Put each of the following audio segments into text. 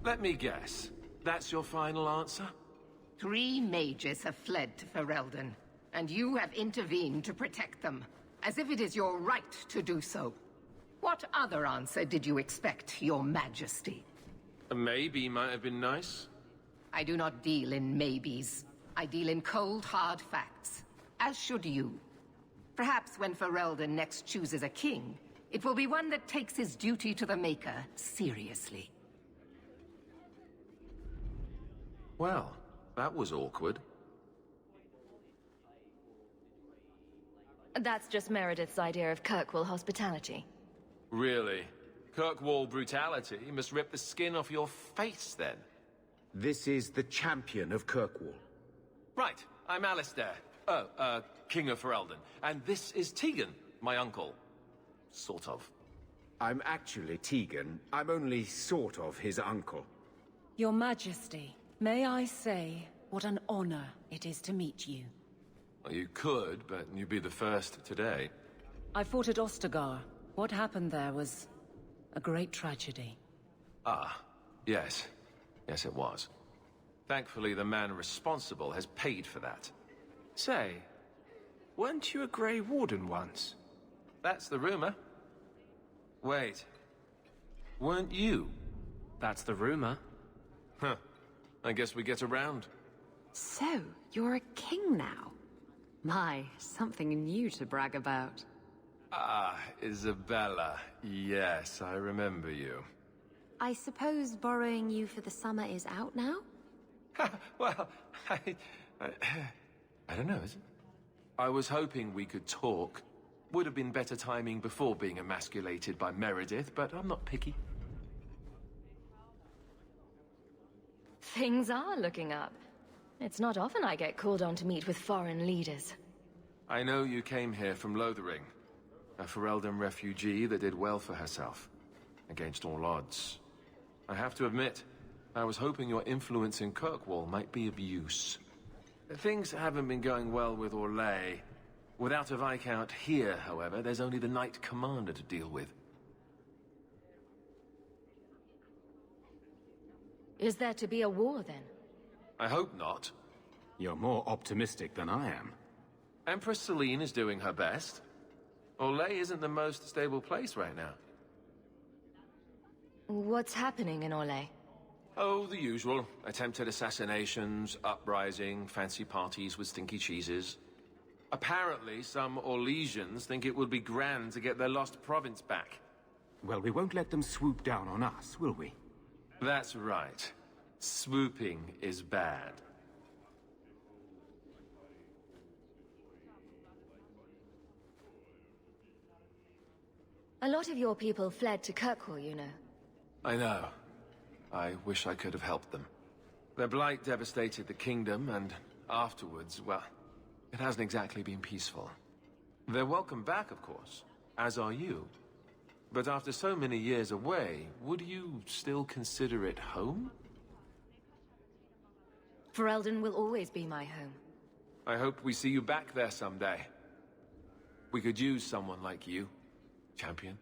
Let me guess. That's your final answer? 3 mages have fled to Ferelden, and you have intervened to protect them, as if it is your right to do so. What other answer did you expect, your majesty? A maybe might have been nice. I do not deal in maybes. I deal in cold, hard facts. As should you. Perhaps when Ferelden next chooses a king, it will be one that takes his duty to the Maker seriously. Well, that was awkward. That's just Meredith's idea of Kirkwall hospitality. Really? Kirkwall brutality must rip the skin off your face, then. This is the champion of Kirkwall. Right, I'm Alistair. King of Ferelden. And this is Tegan, my uncle. Sort of. I'm actually Tegan. I'm only sort of his uncle. Your Majesty, may I say what an honor it is to meet you. Well, you could, but you'd be the first today. I fought at Ostagar. What happened there was a great tragedy. Ah, yes. Yes, it was. Thankfully, the man responsible has paid for that. Say, weren't you a Grey Warden once? That's the rumor. Wait. Weren't you? That's the rumor. Huh. I guess we get around. So, you're a king now? My, something new to brag about. Ah, Isabella. Yes, I remember you. I suppose borrowing you for the summer is out now? Well, I don't know, is it? I was hoping we could talk. Would have been better timing before being emasculated by Meredith, but I'm not picky. Things are looking up. It's not often I get called on to meet with foreign leaders. I know you came here from Lothering, a Ferelden refugee that did well for herself, against all odds. I have to admit, I was hoping your influence in Kirkwall might be of use. Things haven't been going well with Orlais. Without a Viscount here, however, there's only the Knight Commander to deal with. Is there to be a war, then? I hope not. You're more optimistic than I am. Empress Celine is doing her best. Orlais isn't the most stable place right now. What's happening in Orlais? Oh, the usual. Attempted assassinations, uprising, fancy parties with stinky cheeses. Apparently, some Orlesians think it would be grand to get their lost province back. Well, we won't let them swoop down on us, will we? That's right. Swooping is bad. A lot of your people fled to Kirkwall, you know. I know. I wish I could have helped them. Their blight devastated the kingdom, and afterwards, well, it hasn't exactly been peaceful. They're welcome back, of course, as are you. But after so many years away, would you still consider it home? Ferelden will always be my home. I hope we see you back there someday. We could use someone like you, champion.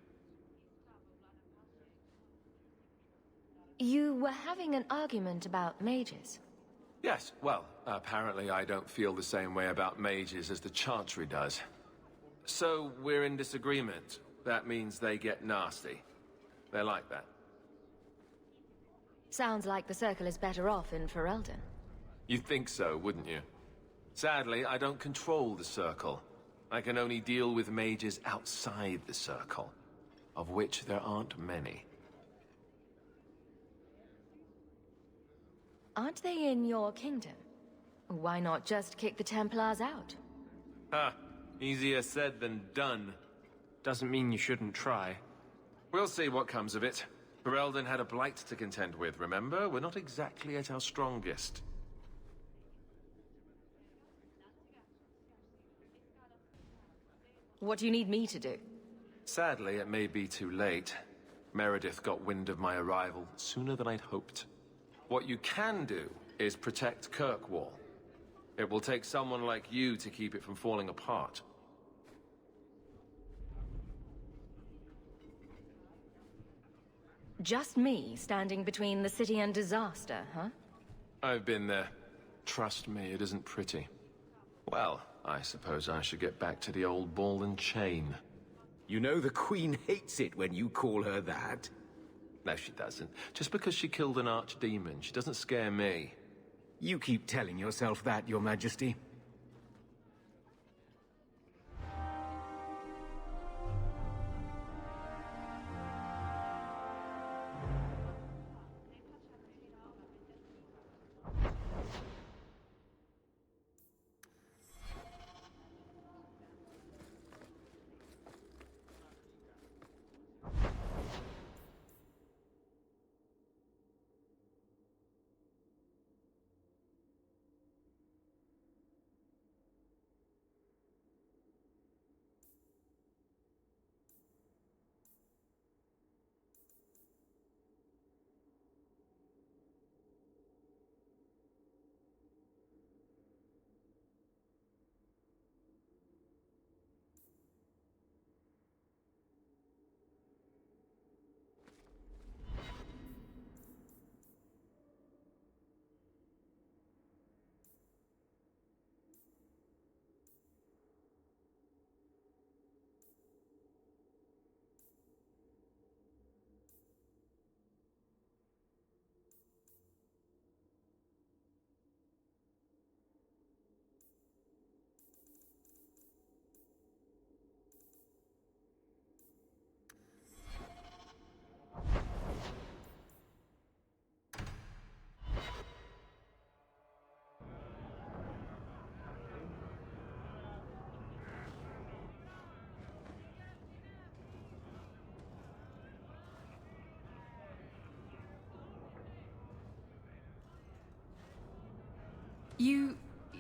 You were having an argument about mages. Yes, well, apparently I don't feel the same way about mages as the Chantry does. So, we're in disagreement. That means they get nasty. They're like that. Sounds like the Circle is better off in Ferelden. You'd think so, wouldn't you? Sadly, I don't control the Circle. I can only deal with mages outside the Circle, of which there aren't many. Aren't they in your kingdom? Why not just kick the Templars out? Ha! Easier said than done. Doesn't mean you shouldn't try. We'll see what comes of it. Ferelden had a blight to contend with, remember? We're not exactly at our strongest. What do you need me to do? Sadly, it may be too late. Meredith got wind of my arrival sooner than I'd hoped. What you can do is protect Kirkwall. It will take someone like you to keep it from falling apart. Just me standing between the city and disaster, huh? I've been there. Trust me, it isn't pretty. Well, I suppose I should get back to the old ball and chain. You know the Queen hates it when you call her that. No, she doesn't. Just because she killed an archdemon, she doesn't scare me. You keep telling yourself that, Your Majesty.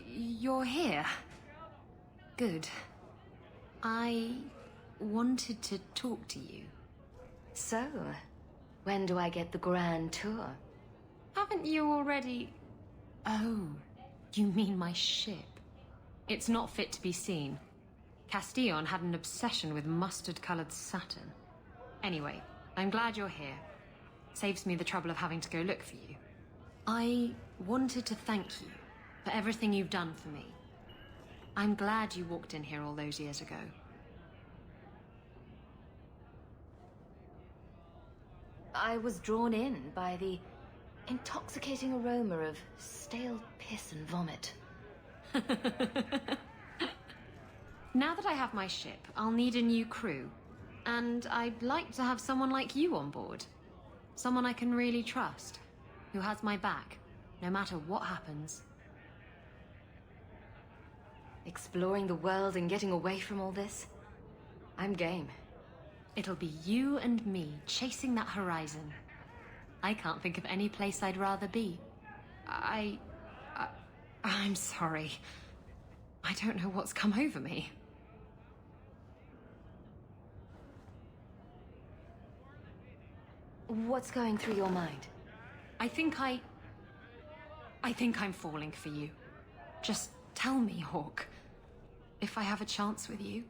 You're here? Good. I wanted to talk to you. So, when do I get the grand tour? Haven't you already... Oh, you mean my ship? It's not fit to be seen. Castillon had an obsession with mustard-colored satin. Anyway, I'm glad you're here. Saves me the trouble of having to go look for you. I wanted to thank you for everything you've done for me. I'm glad you walked in here all those years ago. I was drawn in by the intoxicating aroma of stale piss and vomit. Now that I have my ship, I'll need a new crew. And I'd like to have someone like you on board. Someone I can really trust. Who has my back, no matter what happens. Exploring the world and getting away from all this? I'm game. It'll be you and me chasing that horizon. I can't think of any place I'd rather be. I'm sorry. I don't know what's come over me. What's going through your mind? I think I'm falling for you. Just tell me, Hawke, if I have a chance with you.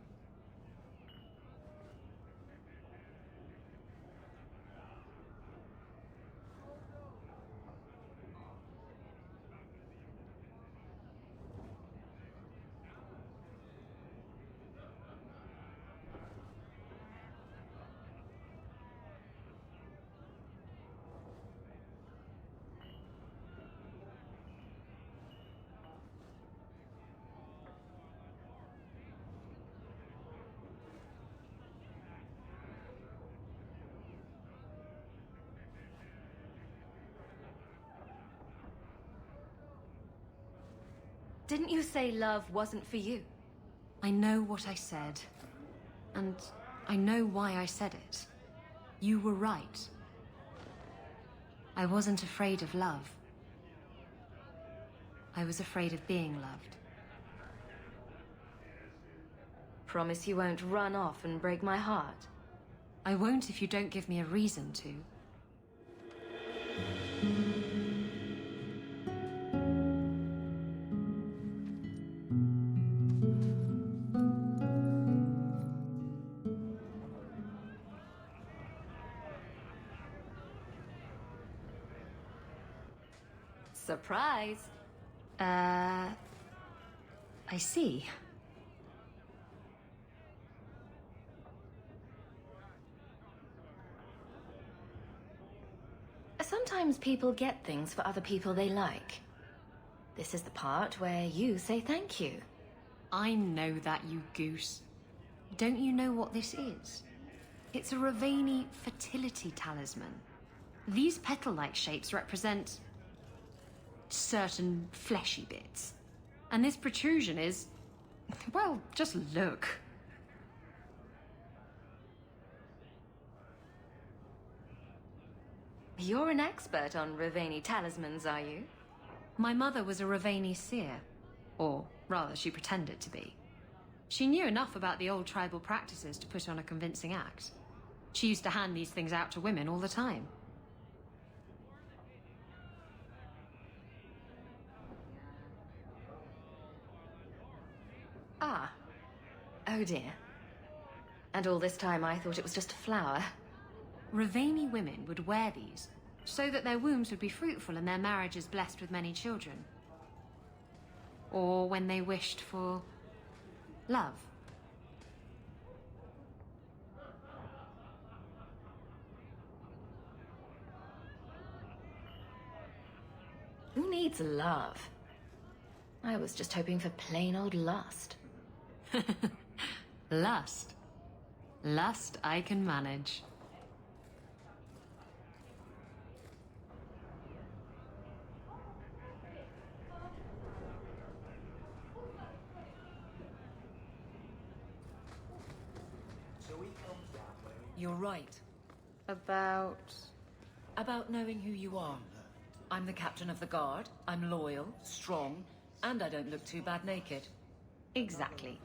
Didn't you say love wasn't for you? I know what I said. And I know why I said it. You were right. I wasn't afraid of love. I was afraid of being loved. Promise you won't run off and break my heart. I won't if you don't give me a reason to. Surprise! I see. Sometimes people get things for other people they like. This is the part where you say thank you. I know that, you goose. Don't you know what this is? It's a Ravani fertility talisman. These petal-like shapes represent certain fleshy bits. And this protrusion is... well, just look. You're an expert on Ravani talismans, are you? My mother was a Ravani seer. Or, rather, she pretended to be. She knew enough about the old tribal practices to put on a convincing act. She used to hand these things out to women all the time. Ah. Oh dear. And all this time I thought it was just a flower. Ravani women would wear these so that their wombs would be fruitful and their marriages blessed with many children. Or when they wished for love. Who needs love? I was just hoping for plain old lust. Lust. Lust I can manage. You're right. About... About knowing who you are. I'm the captain of the guard. I'm loyal, strong, and I don't look too bad naked. Exactly.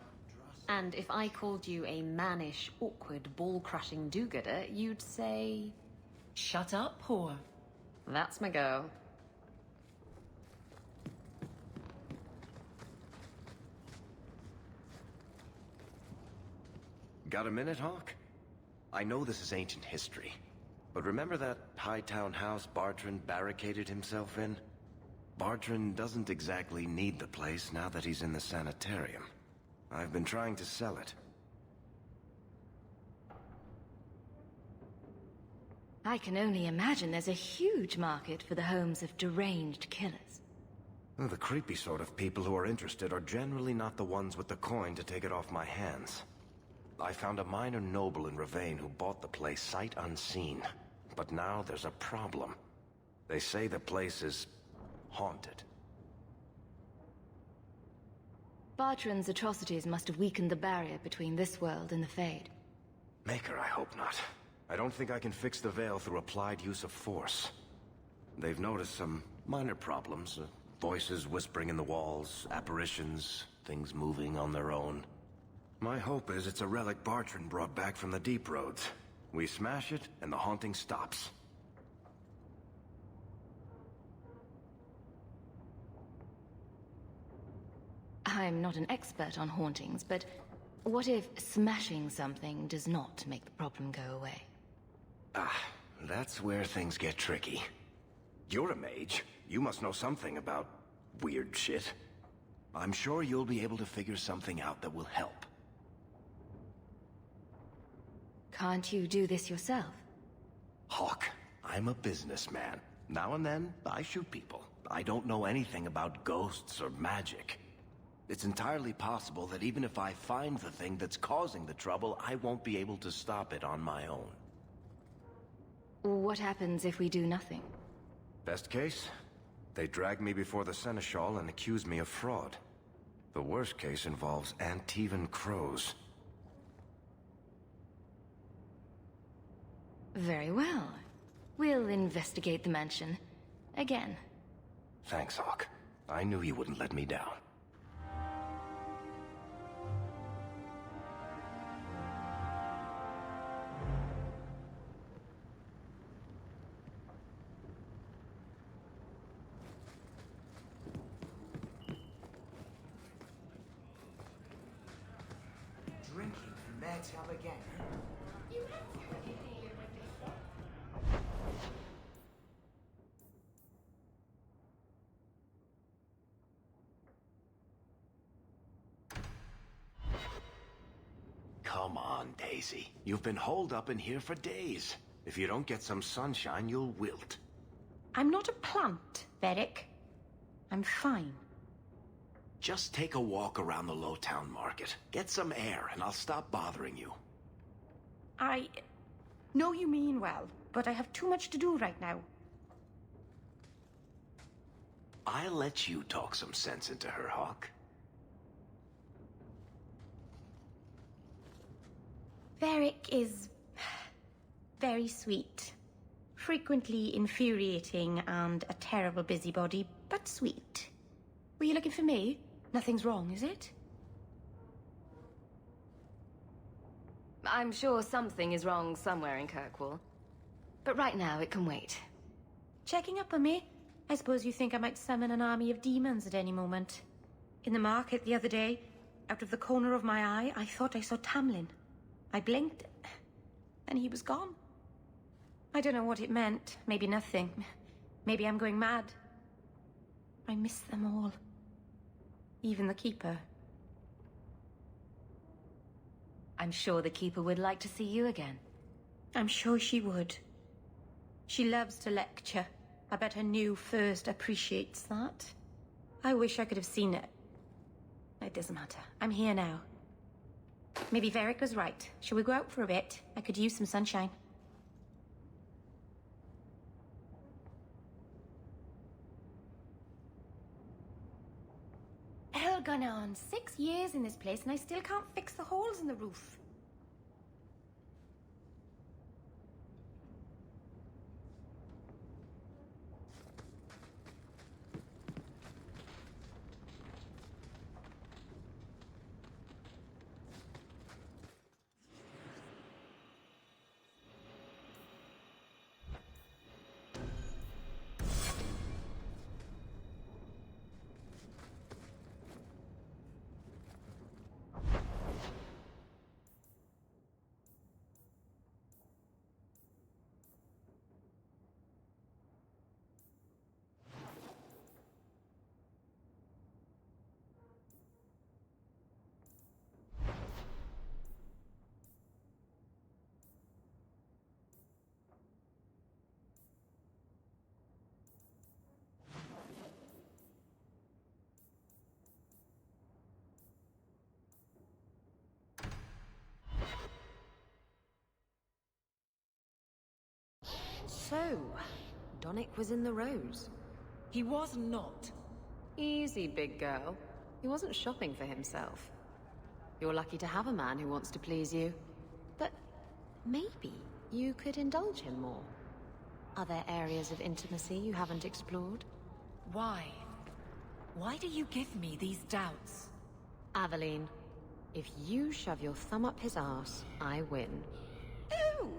And if I called you a mannish, awkward, ball-crushing do-gooder, you'd say... Shut up, whore. That's my girl. Got a minute, Hawk? I know this is ancient history, but remember that Hightown house Bartrand barricaded himself in? Bartrand doesn't exactly need the place now that he's in the sanitarium. I've been trying to sell it. I can only imagine there's a huge market for the homes of deranged killers. The creepy sort of people who are interested are generally not the ones with the coin to take it off my hands. I found a minor noble in Ravane who bought the place sight unseen. But now there's a problem. They say the place is haunted. Bartrand's atrocities must have weakened the barrier between this world and the Fade. Maker, I hope not. I don't think I can fix the veil through applied use of force. They've noticed some minor problems. Voices whispering in the walls, apparitions, things moving on their own. My hope is it's a relic Bartrand brought back from the Deep Roads. We smash it, and the haunting stops. I'm not an expert on hauntings, but what if smashing something does not make the problem go away? Ah, that's where things get tricky. You're a mage. You must know something about weird shit. I'm sure you'll be able to figure something out that will help. Can't you do this yourself? Hawk, I'm a businessman. Now and then, I shoot people. I don't know anything about ghosts or magic. It's entirely possible that even if I find the thing that's causing the trouble, I won't be able to stop it on my own. What happens if we do nothing? Best case, they drag me before the Seneschal and accuse me of fraud. The worst case involves Antivan crows. Very well. We'll investigate the mansion. Again. Thanks, Hawk. I knew you wouldn't let me down. Drinking from their tub again. Come on, Daisy. You've been holed up in here for days. If you don't get some sunshine, you'll wilt. I'm not a plant, Beric. I'm fine. Just take a walk around the Lowtown Market. Get some air, and I'll stop bothering you. I know you mean well, but I have too much to do right now. I'll let you talk some sense into her, Hawk. Varric is very sweet. Frequently infuriating and a terrible busybody, but sweet. Were you looking for me? Nothing's wrong, is it? I'm sure something is wrong somewhere in Kirkwall. But right now, it can wait. Checking up on me? I suppose you think I might summon an army of demons at any moment. In the market the other day, out of the corner of my eye, I thought I saw Tamlin. I blinked, and he was gone. I don't know what it meant. Maybe nothing. Maybe I'm going mad. I miss them all. Even the Keeper. I'm sure the Keeper would like to see you again. I'm sure she would. She loves to lecture. I bet her new first appreciates that. I wish I could have seen it. It doesn't matter. I'm here now. Maybe Varric was right. Shall we go out for a bit? I could use some sunshine. Hell gone on 6 years in this place and I still can't fix the holes in the roof. So, Donnic was in the Rose. He was not. Easy, big girl. He wasn't shopping for himself. You're lucky to have a man who wants to please you. But maybe you could indulge him more. Are there areas of intimacy you haven't explored? Why? Why do you give me these doubts? Aveline, if you shove your thumb up his arse, I win. Ooh!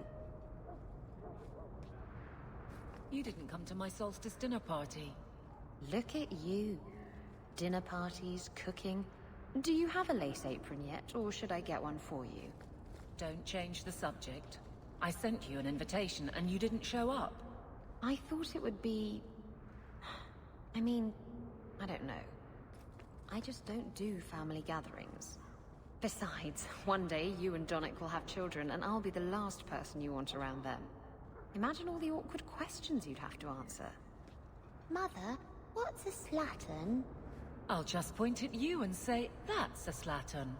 You didn't come to my solstice dinner party. Look at you. Dinner parties, cooking. Do you have a lace apron yet, or should I get one for you? Don't change the subject. I sent you an invitation and you didn't show up. I thought it would be... I mean, I don't know. I just don't do family gatherings. Besides, one day you and Donnic will have children and I'll be the last person you want around them. Imagine all the awkward questions you'd have to answer. Mother, what's a slattern? I'll just point at you and say, that's a slattern.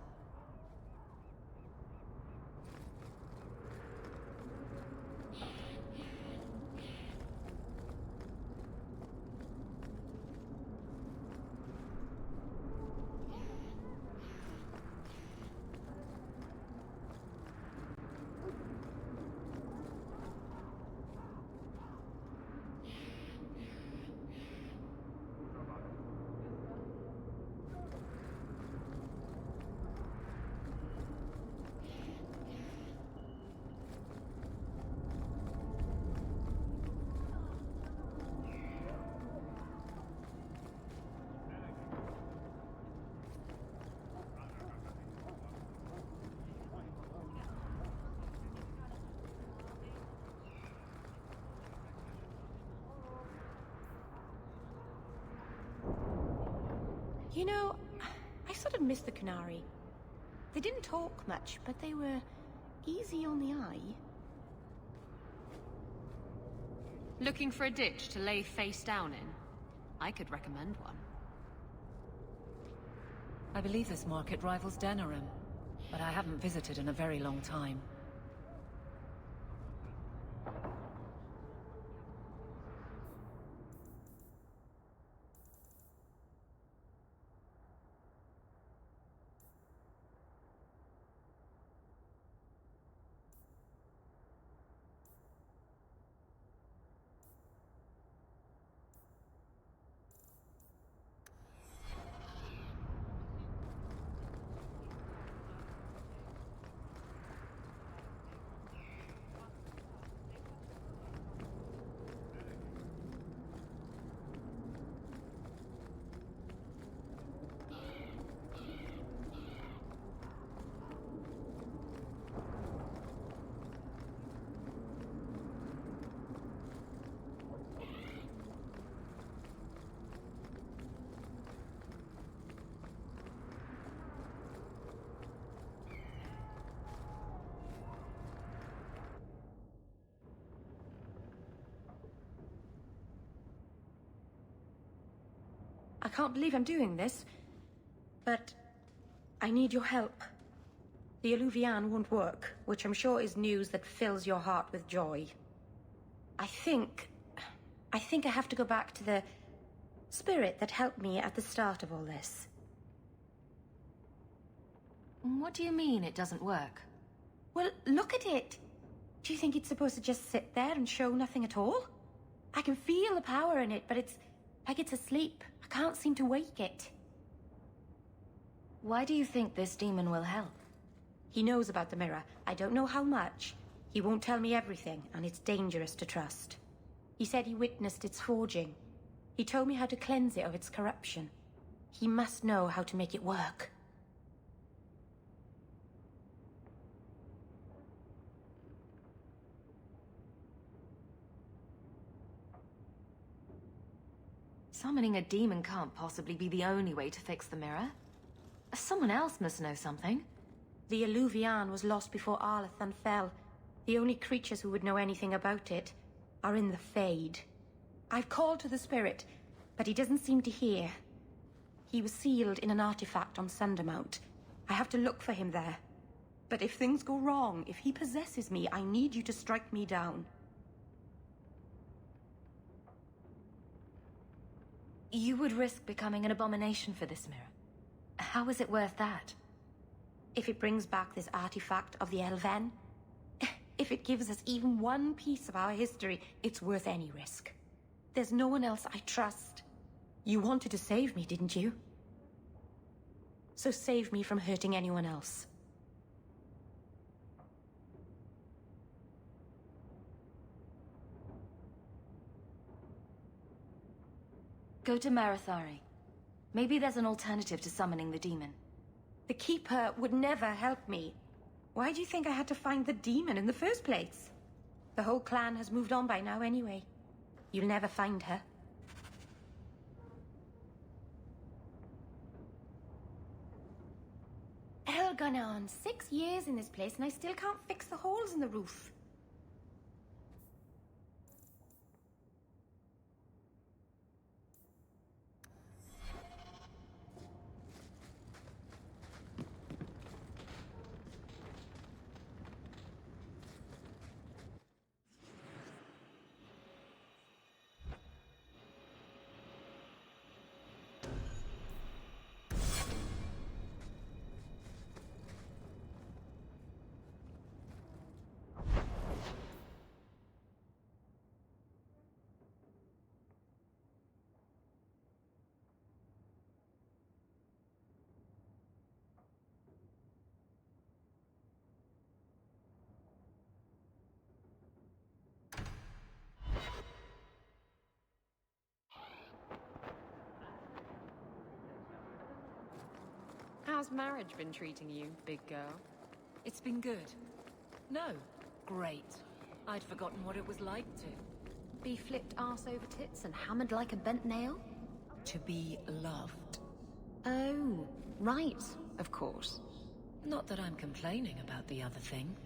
You know, I sort of miss the Canary. They didn't talk much, but they were easy on the eye. Looking for a ditch to lay face down in? I could recommend one. I believe this market rivals Denerim, but I haven't visited in a very long time. I can't believe I'm doing this, but I need your help. The Eluvian won't work, which I'm sure is news that fills your heart with joy. I think I have to go back to the spirit that helped me at the start of all this. What do you mean it doesn't work? Well, look at it. Do you think it's supposed to just sit there and show nothing at all? I can feel the power in it, but it's like it's asleep. I can't seem to wake it. Why do you think this demon will help? He knows about the mirror. I don't know how much. He won't tell me everything, and it's dangerous to trust. He said he witnessed its forging. He told me how to cleanse it of its corruption. He must know how to make it work. Summoning a demon can't possibly be the only way to fix the mirror. Someone else must know something. The Eluvian was lost before Arlathan fell. The only creatures who would know anything about it are in the Fade. I've called to the spirit, but he doesn't seem to hear. He was sealed in an artifact on Sundermount. I have to look for him there. But if things go wrong, if he possesses me, I need you to strike me down. You would risk becoming an abomination for this mirror. How is it worth that? If it brings back this artifact of the Elven, if it gives us even one piece of our history, it's worth any risk. There's no one else I trust. You wanted to save me, didn't you? So save me from hurting anyone else. Go to Marathari. Maybe there's an alternative to summoning the demon. The Keeper would never help me. Why do you think I had to find the demon in the first place? The whole clan has moved on by now anyway. You'll never find her. Hell gone on 6 years in this place and I still can't fix the holes in the roof. How's marriage been treating you, big girl? It's been good. No, great. I'd forgotten what it was like to. Be flipped arse over tits and hammered like a bent nail? To be loved. Oh, right, of course. Not that I'm complaining about the other thing.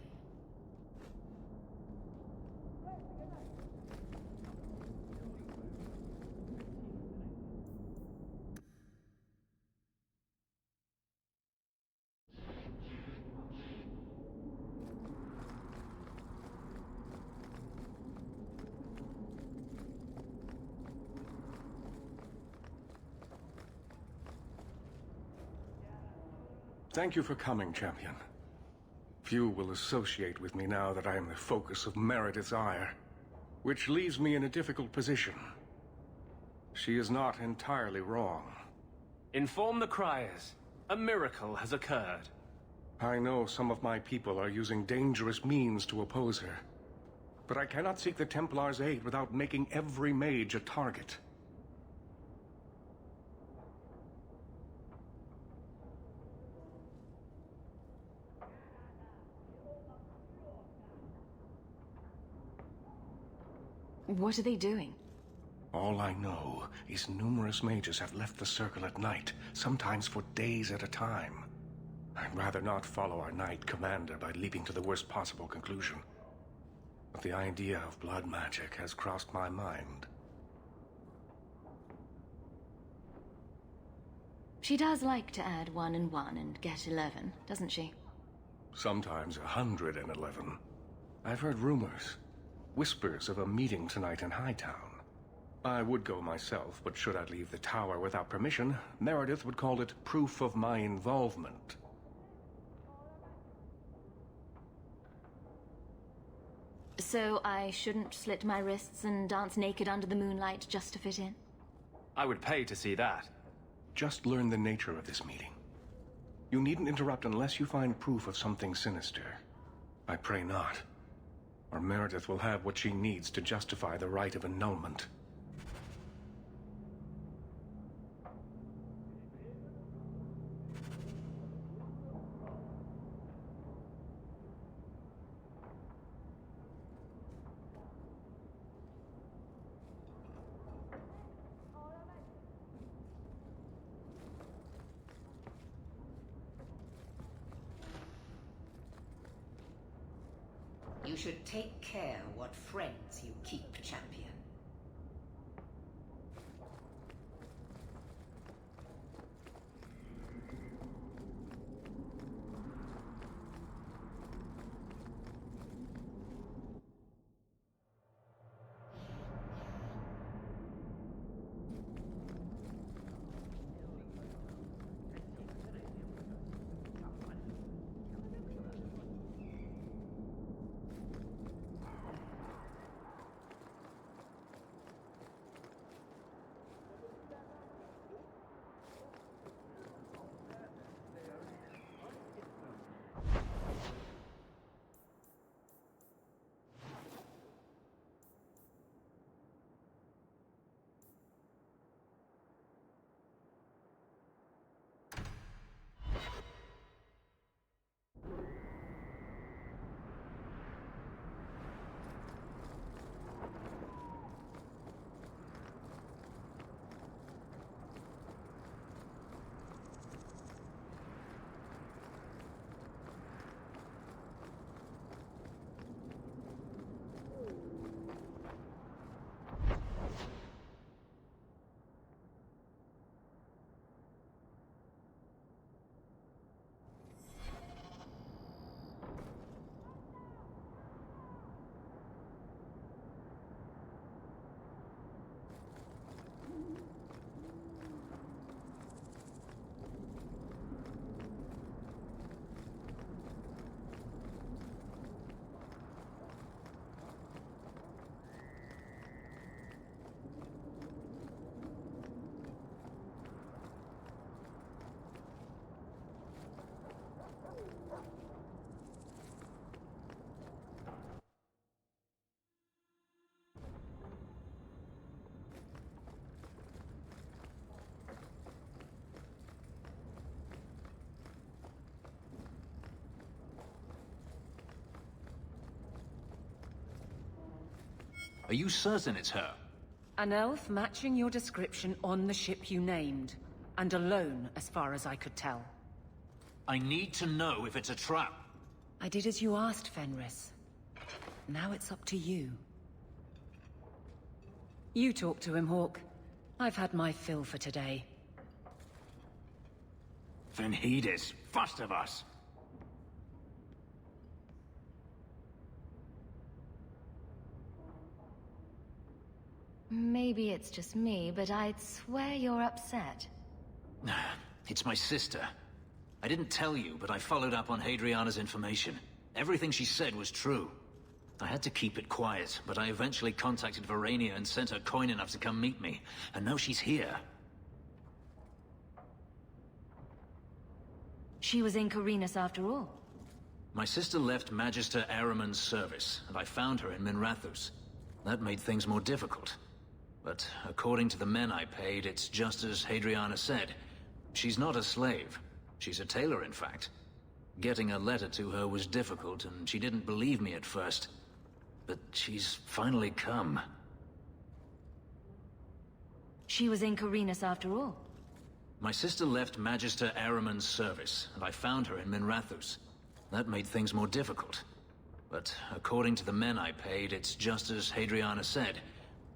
Thank you for coming, champion. Few will associate with me now that I am the focus of Meredith's ire, which leaves me in a difficult position. She is not entirely wrong. Inform the Criers. A miracle has occurred. I know some of my people are using dangerous means to oppose her, but I cannot seek the Templars' aid without making every mage a target. What are they doing? All I know is numerous mages have left the Circle at night, sometimes for days at a time. I'd rather not follow our Knight Commander by leaping to the worst possible conclusion. But the idea of blood magic has crossed my mind. She does like to add 1 and 1 and get 11, doesn't she? Sometimes 111. I've heard rumors. Whispers of a meeting tonight in Hightown. I would go myself, but should I leave the tower without permission, Meredith would call it proof of my involvement. So I shouldn't slit my wrists and dance naked under the moonlight just to fit in? I would pay to see that. Just learn the nature of this meeting. You needn't interrupt unless you find proof of something sinister. I pray not. Or Meredith will have what she needs to justify the right of annulment. You should take care what friends you keep, champion. Are you certain it's her? An elf matching your description on the ship you named. And alone, as far as I could tell. I need to know if it's a trap. I did as you asked, Fenris. Now it's up to you. You talk to him, Hawk. I've had my fill for today. Venhedis, first of us. Maybe it's just me, but I'd swear you're upset. It's my sister. I didn't tell you, but I followed up on Hadriana's information. Everything she said was true. I had to keep it quiet, but I eventually contacted Verania and sent her coin enough to come meet me. And now she's here. She was in Corinus after all. My sister left Magister Ahriman's service, and I found her in Minrathous. That made things more difficult. But according to the men I paid, it's just as Hadriana said. She's not a slave. She's a tailor, in fact. Getting a letter to her was difficult, and she didn't believe me at first. But she's finally come. She was in Corinus after all. My sister left Magister Ahriman's service, and I found her in Minrathous. That made things more difficult. But according to the men I paid, it's just as Hadriana said.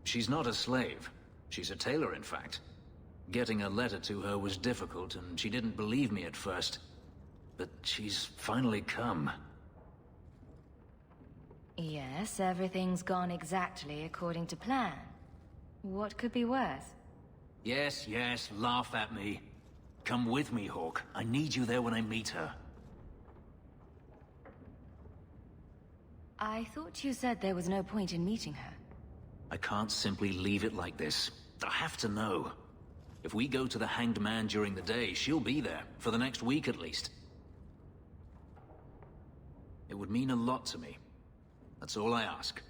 She's not a slave. She's a tailor, in fact. Getting a letter to her was difficult, and she didn't believe me at first. But she's finally come. Yes, everything's gone exactly according to plan. What could be worse? Yes, yes, laugh at me. Come with me, Hawk. I need you there when I meet her. I thought you said there was no point in meeting her. I can't simply leave it like this. I have to know. If we go to the Hanged Man during the day, she'll be there, for the next week at least. It would mean a lot to me. That's all I ask.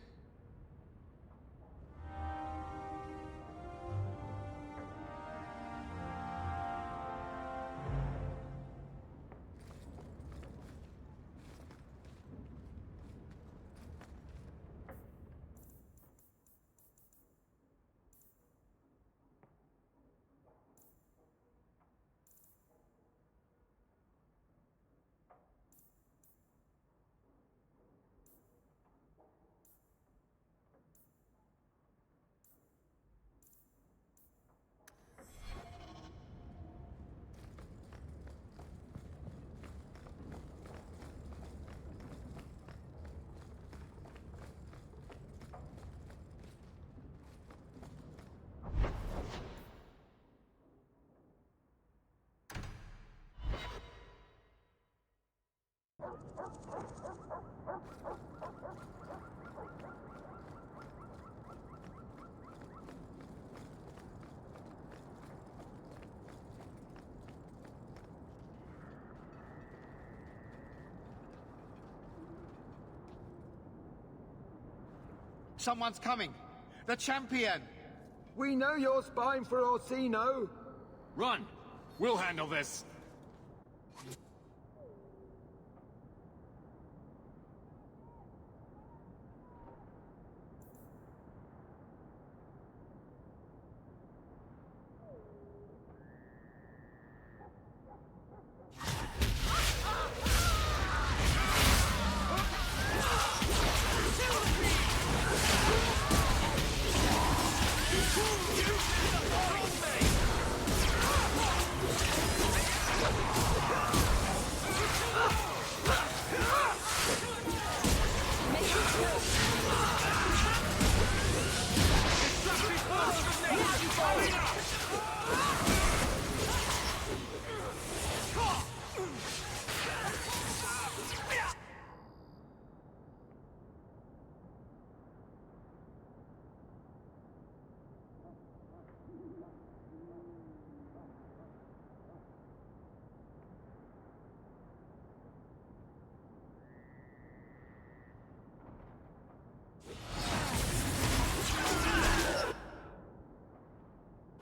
Someone's coming! The champion! We know you're spying for Orsino! Run! We'll handle this!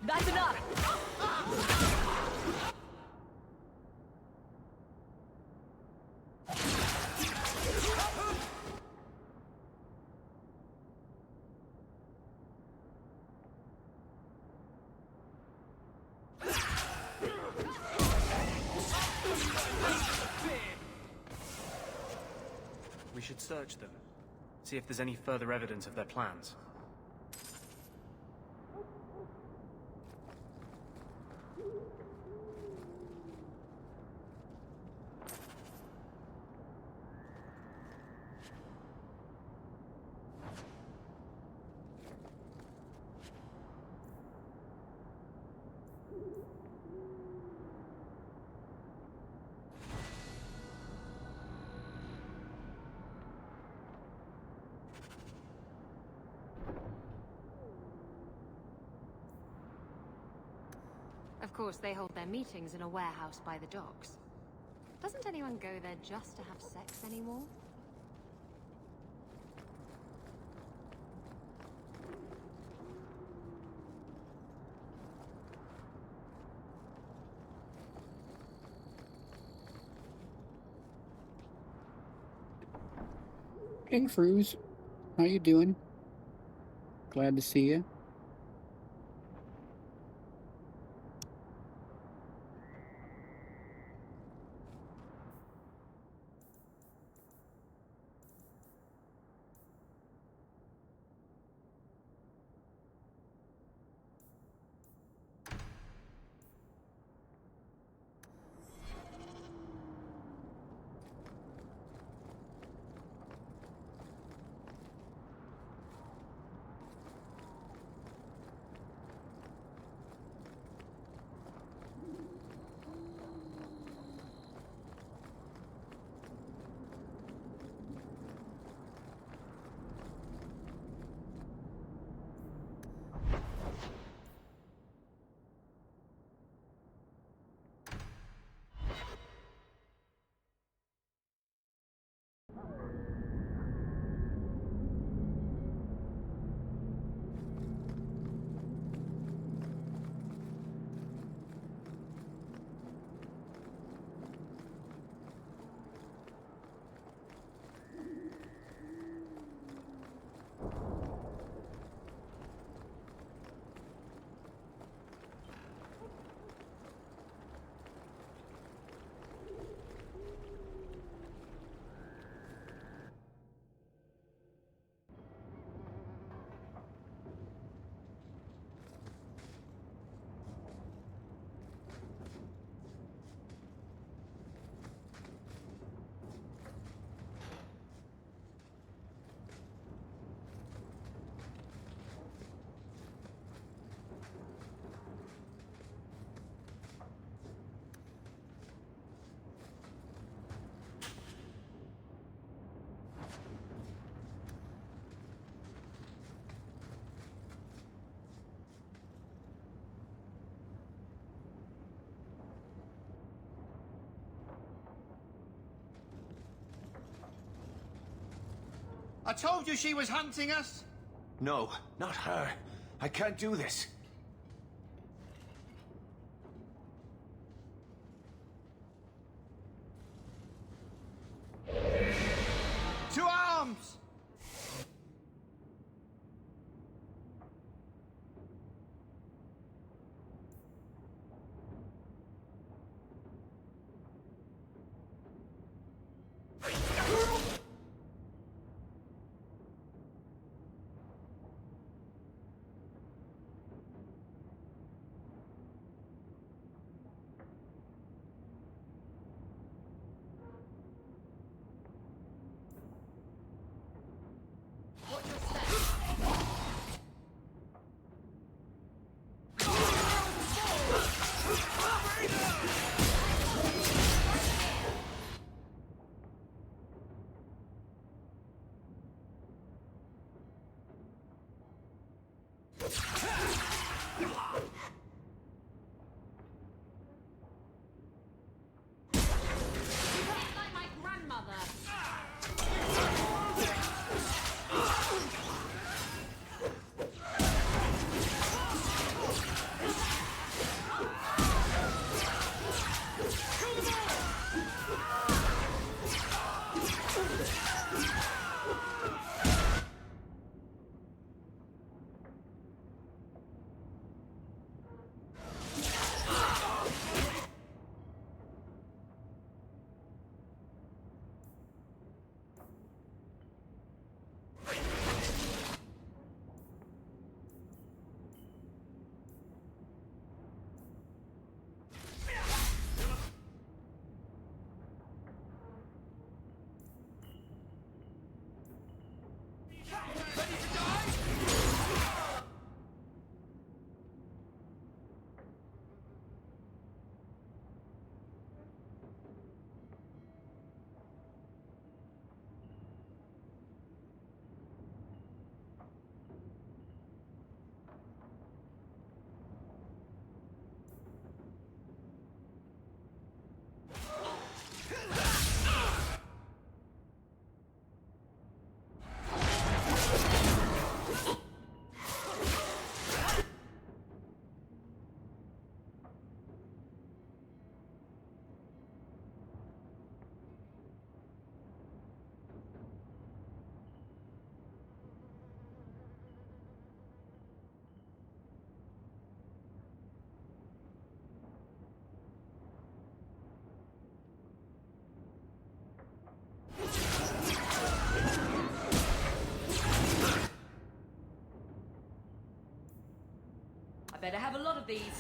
That's enough! should search them. See if there's any further evidence of their plans. Of course, they hold their meetings in a warehouse by the docks. Doesn't anyone go there just to have sex anymore? Hey, Fruz. How you doing? Glad to see you. I told you she was hunting us! No, not her. I can't do this. To arms! I better have a lot of these.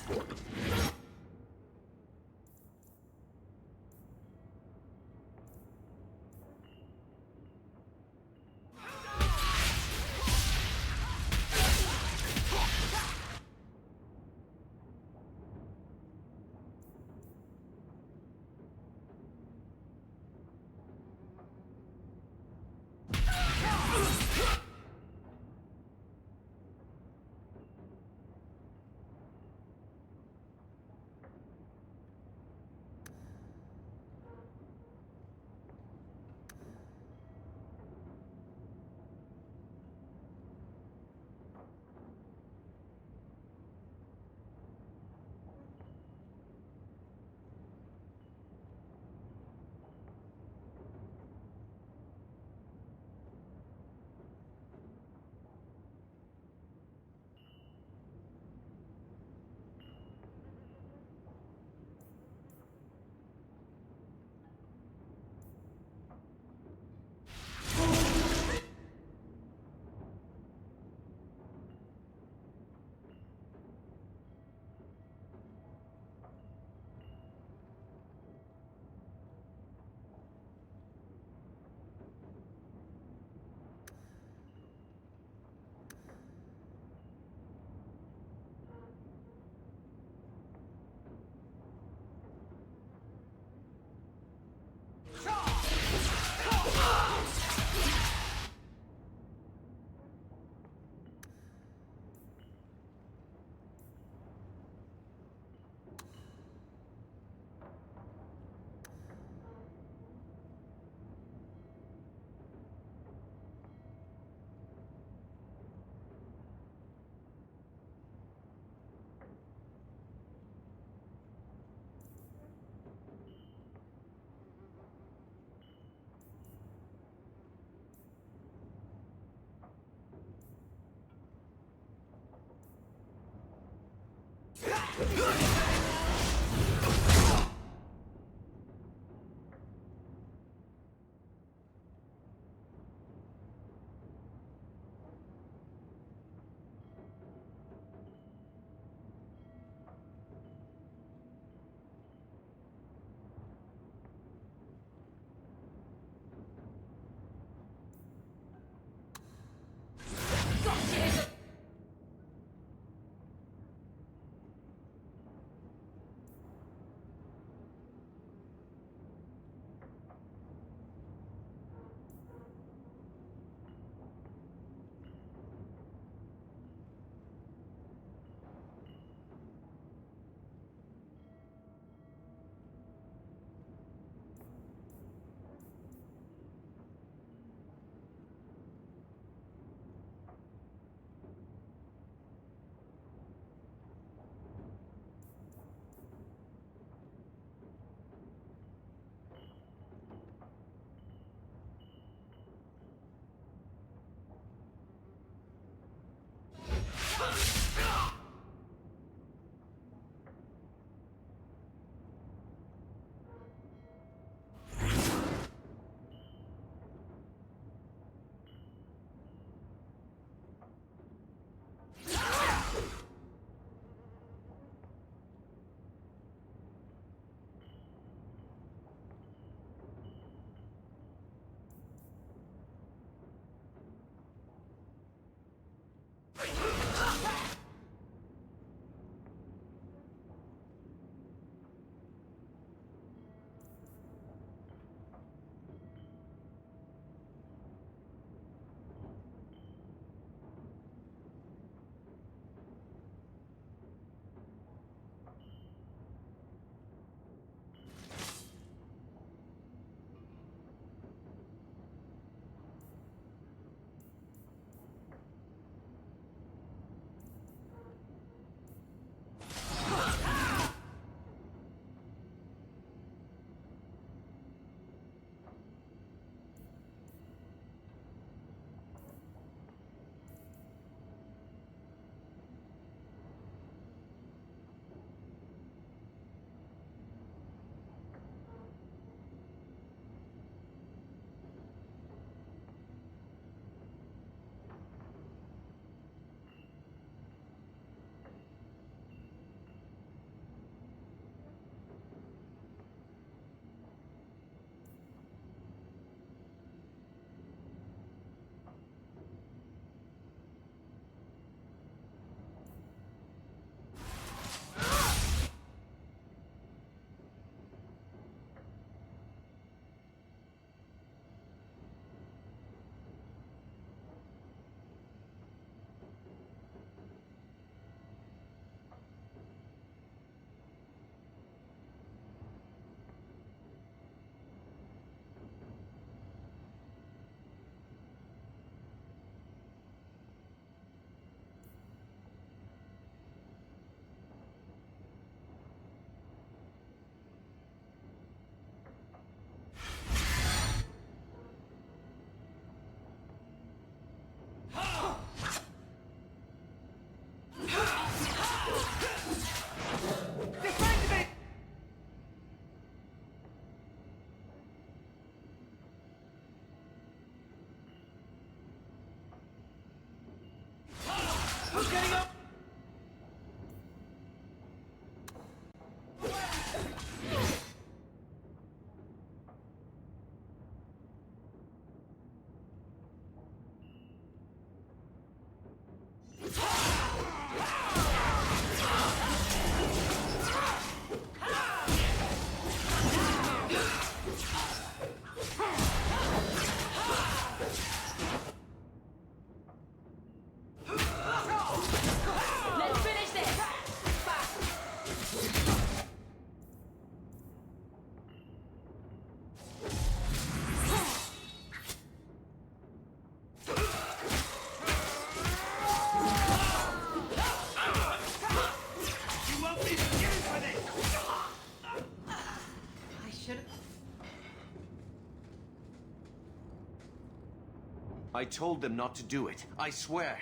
I told them not to do it, I swear.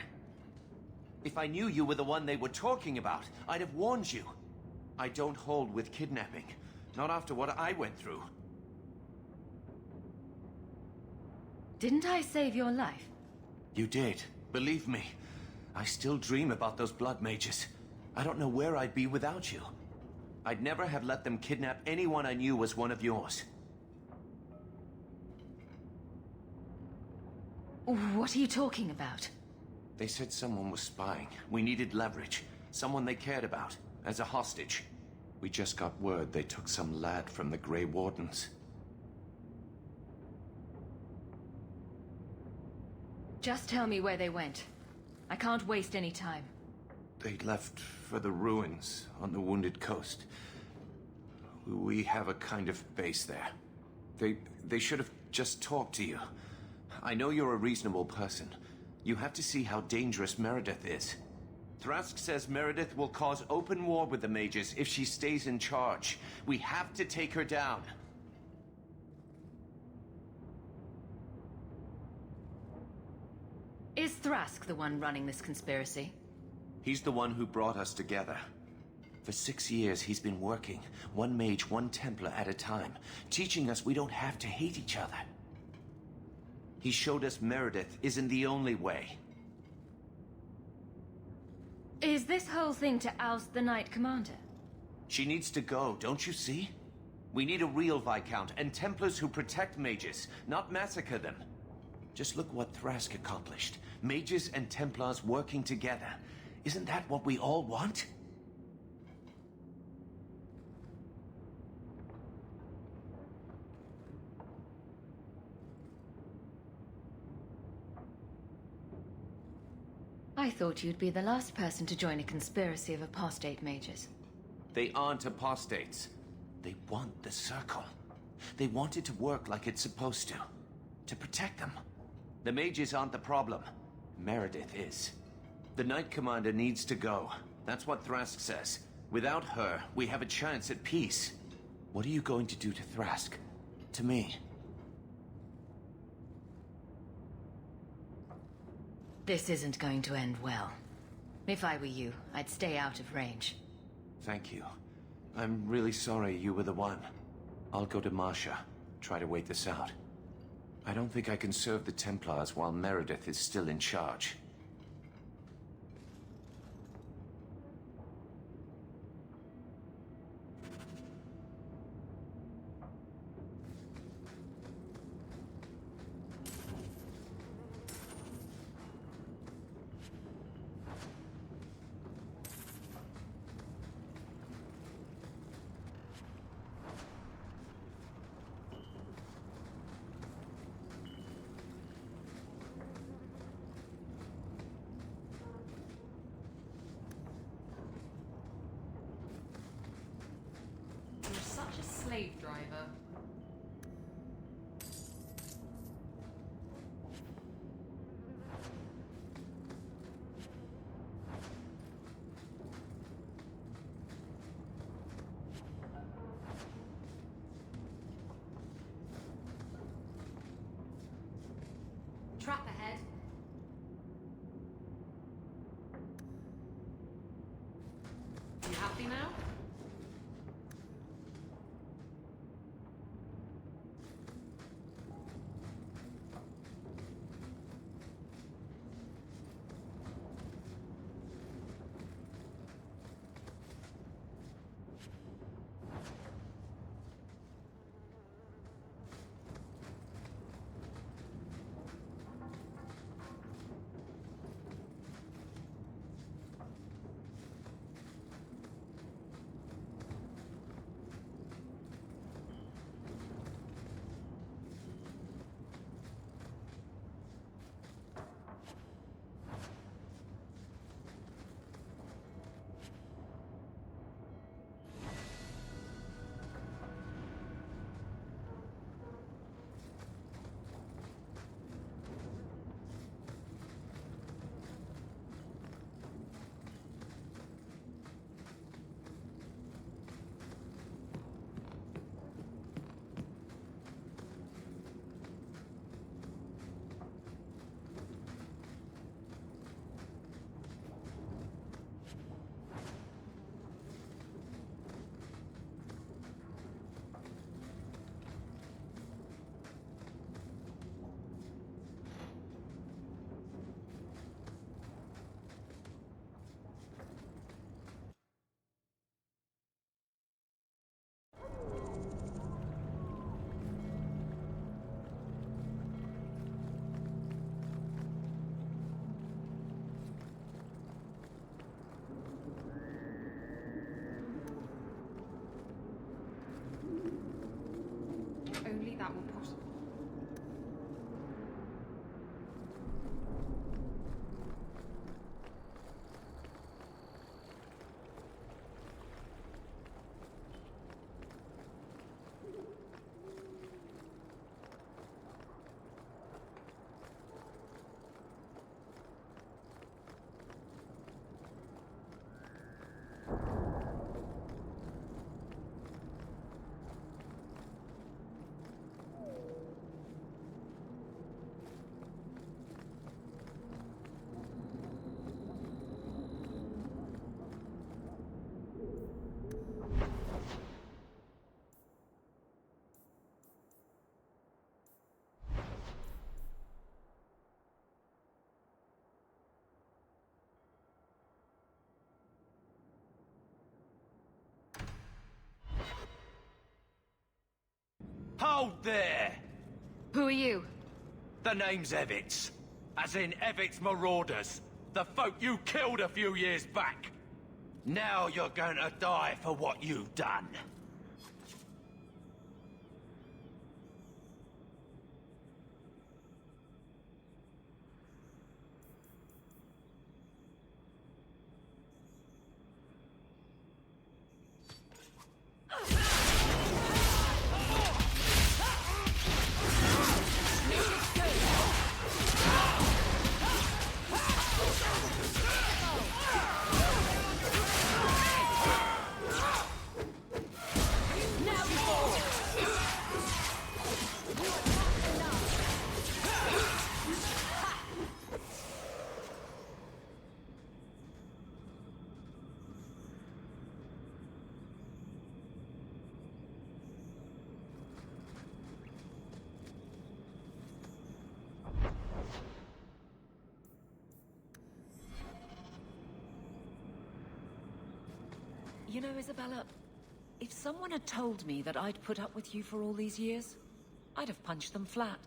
If I knew you were the one they were talking about, I'd have warned you. I don't hold with kidnapping. Not after what I went through. Didn't I save your life? You did. Believe me. I still dream about those blood mages. I don't know where I'd be without you. I'd never have let them kidnap anyone I knew was one of yours. What are you talking about? They said someone was spying. We needed leverage. Someone they cared about. As a hostage. We just got word they took some lad from the Grey Wardens. Just tell me where they went. I can't waste any time. They left for the ruins on the Wounded Coast. We have a kind of base there. They should have just talked to you. I know you're a reasonable person. You have to see how dangerous Meredith is. Thrask says Meredith will cause open war with the mages if she stays in charge. We have to take her down. Is Thrask the one running this conspiracy? He's the one who brought us together. For 6 years, he's been working, one mage, one Templar at a time, teaching us we don't have to hate each other. He showed us Meredith isn't the only way. Is this whole thing to oust the Knight Commander? She needs to go, don't you see? We need a real Viscount and Templars who protect mages, not massacre them. Just look what Thrask accomplished. Mages and Templars working together. Isn't that what we all want? I thought you'd be the last person to join a conspiracy of apostate mages. They aren't apostates. They want the Circle. They want it to work like it's supposed to. To protect them. The mages aren't the problem. Meredith is. The Knight Commander needs to go. That's what Thrask says. Without her, we have a chance at peace. What are you going to do to Thrask? To me? This isn't going to end well. If I were you, I'd stay out of range. Thank you. I'm really sorry you were the one. I'll go to Marsha. Try to wait this out. I don't think I can serve the Templars while Meredith is still in charge. You're such a slave driver. Trap ahead. You happy now? Outpost. Hold there! Who are you? The name's Evitz. As in Evitz Marauders. The folk you killed a few years back. Now you're going to die for what you've done. You know, Isabella, if someone had told me that I'd put up with you for all these years, I'd have punched them flat.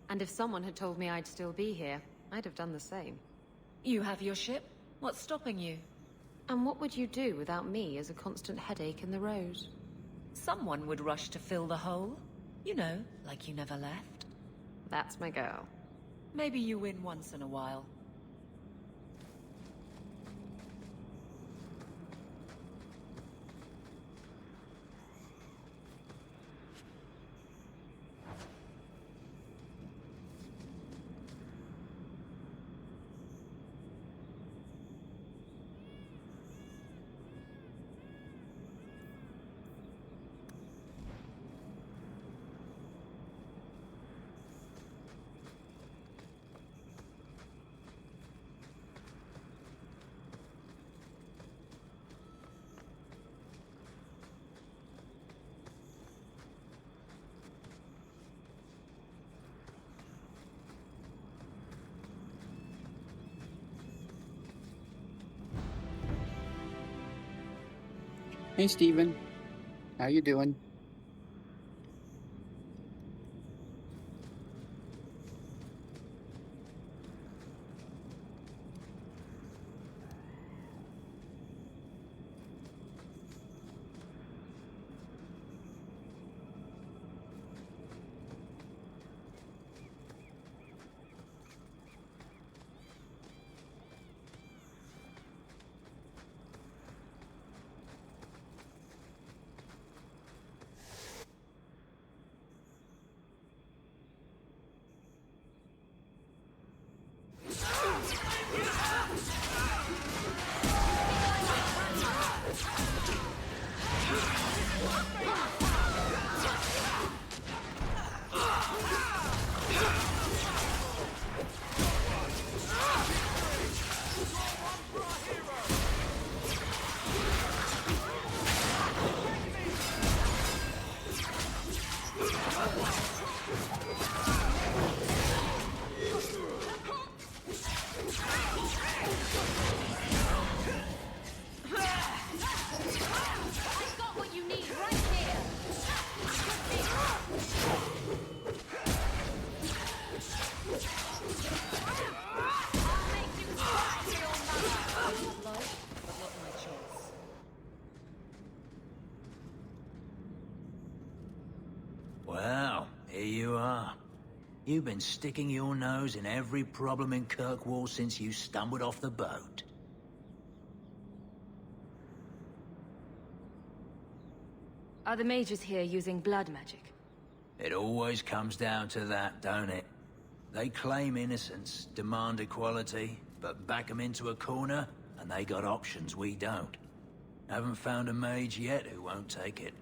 And if someone had told me I'd still be here, I'd have done the same. You have your ship? What's stopping you? And what would you do without me as a constant headache in the road? Someone would rush to fill the hole. You know, like you never left. That's my girl. Maybe you win once in a while. Hey, Steven. How you doing? You've been sticking your nose in every problem in Kirkwall since you stumbled off the boat. Are the mages here using blood magic? It always comes down to that, don't it? They claim innocence, demand equality, but back them into a corner, and they got options we don't. Haven't found a mage yet who won't take it.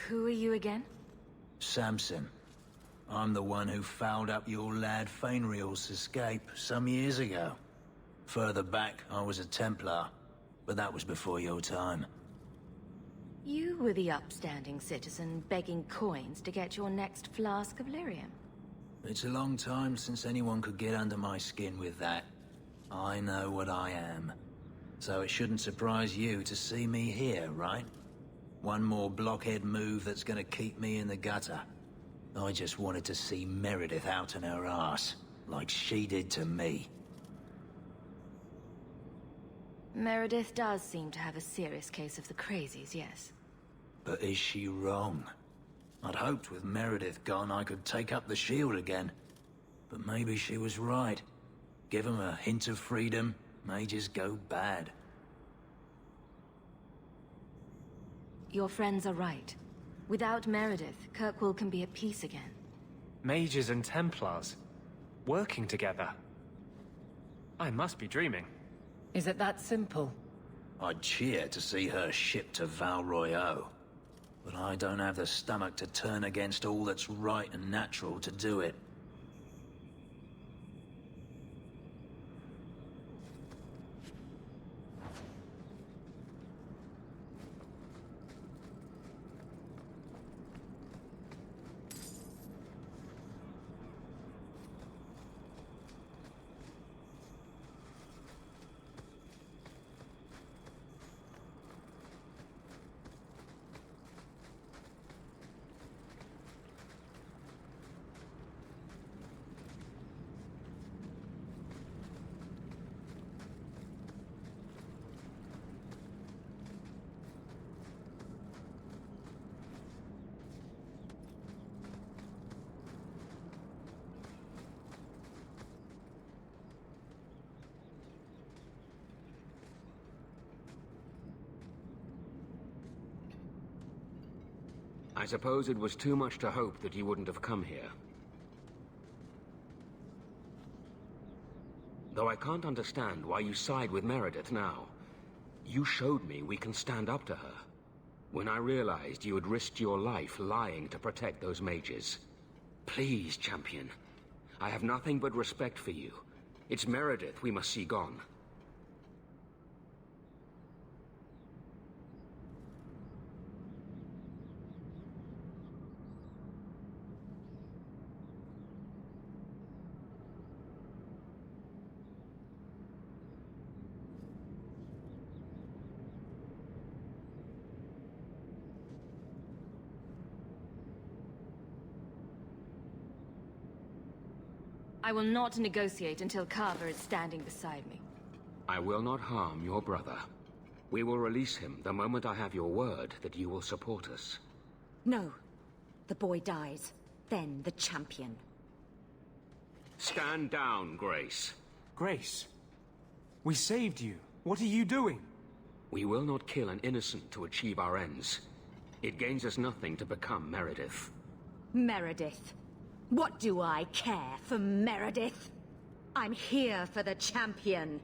Who are you again? Samson. I'm the one who fouled up your lad Fainriel's escape some years ago. Further back, I was a Templar, but that was before your time. You were the upstanding citizen begging coins to get your next flask of lyrium. It's a long time since anyone could get under my skin with that. I know what I am. So it shouldn't surprise you to see me here, right? One more blockhead move that's gonna keep me in the gutter. I just wanted to see Meredith out in her ass, like she did to me. Meredith does seem to have a serious case of the crazies, yes. But is she wrong? I'd hoped with Meredith gone I could take up the shield again. But maybe she was right. Give 'em a hint of freedom, mages go bad. Your friends are right. Without Meredith, Kirkwall can be at peace again. Mages and Templars. Working together. I must be dreaming. Is it that simple? I'd cheer to see her shipped to Val Royeaux. But I don't have the stomach to turn against all that's right and natural to do it. I suppose it was too much to hope that you wouldn't have come here. Though I can't understand why you side with Meredith now. You showed me we can stand up to her. When I realized you had risked your life lying to protect those mages. Please, champion. I have nothing but respect for you. It's Meredith we must see gone. I will not negotiate until Carver is standing beside me. I will not harm your brother. We will release him the moment I have your word that you will support us. No. The boy dies. Then the champion. Stand down, Grace. Grace, we saved you. What are you doing? We will not kill an innocent to achieve our ends. It gains us nothing to become Meredith. Meredith. What do I care for Meredith? I'm here for the champion.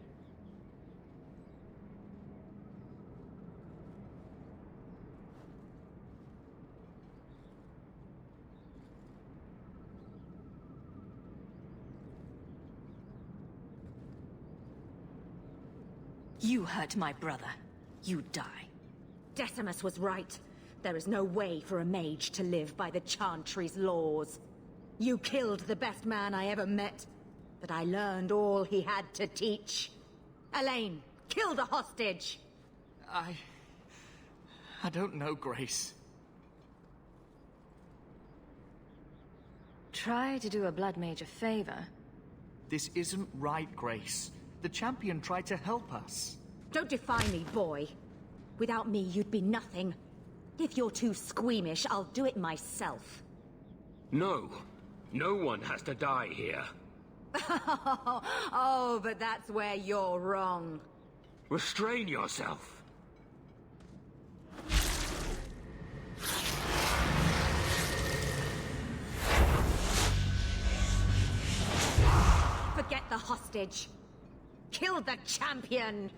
You hurt my brother. You die. Decimus was right. There is no way for a mage to live by the Chantry's laws. You killed the best man I ever met, but I learned all he had to teach. Elaine, kill the hostage! I don't know, Grace. Try to do a blood mage a favor. This isn't right, Grace. The champion tried to help us. Don't defy me, boy. Without me, you'd be nothing. If you're too squeamish, I'll do it myself. No. No one has to die here. Oh, but that's where you're wrong. Restrain yourself. Forget the hostage. Kill the champion!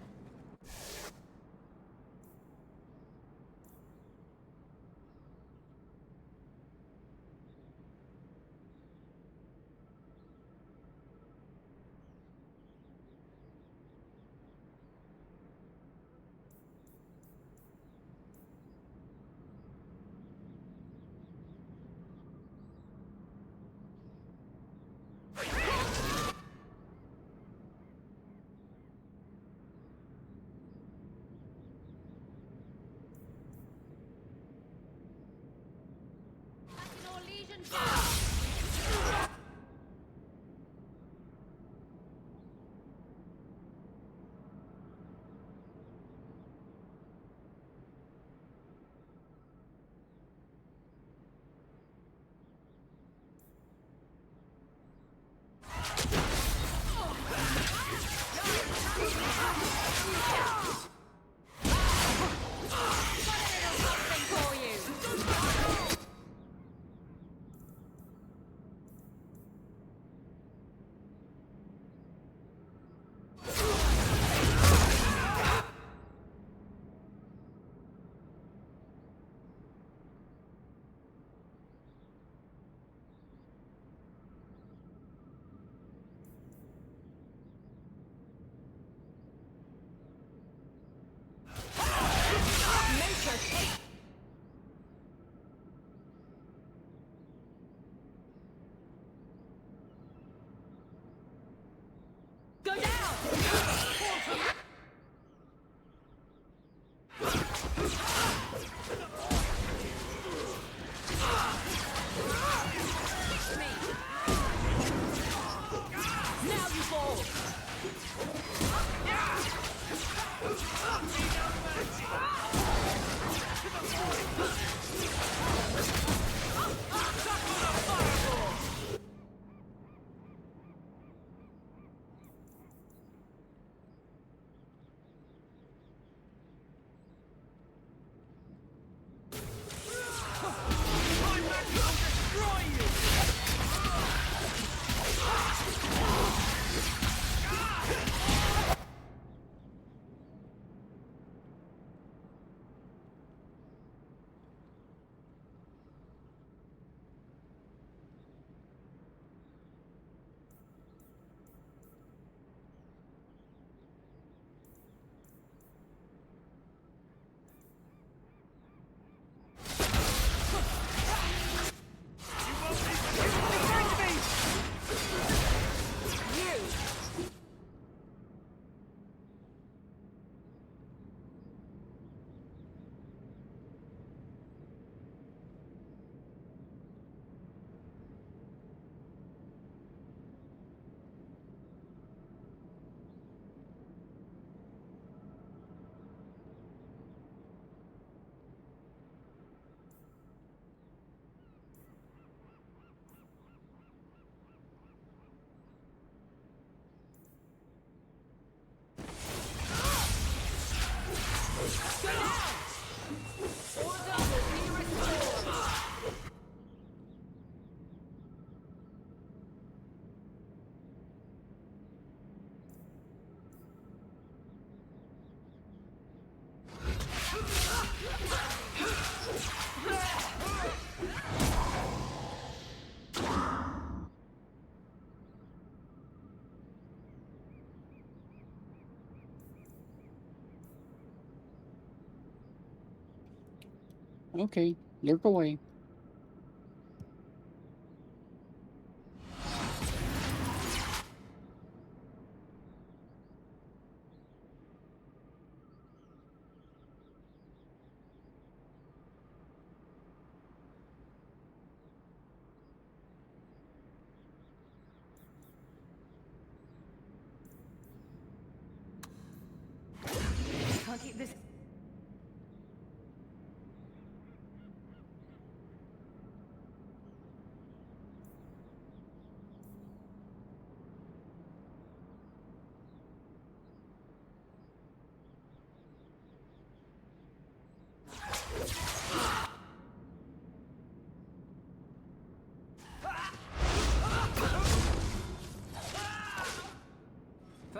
Go down! Now you fall! Okay, look away.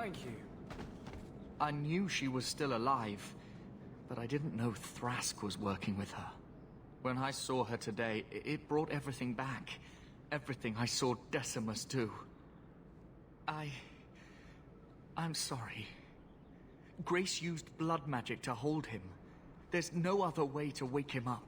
Thank you. I knew she was still alive, but I didn't know Thrask was working with her. When I saw her today, it brought everything back. Everything I saw Decimus do. I'm sorry. Grace used blood magic to hold him. There's no other way to wake him up.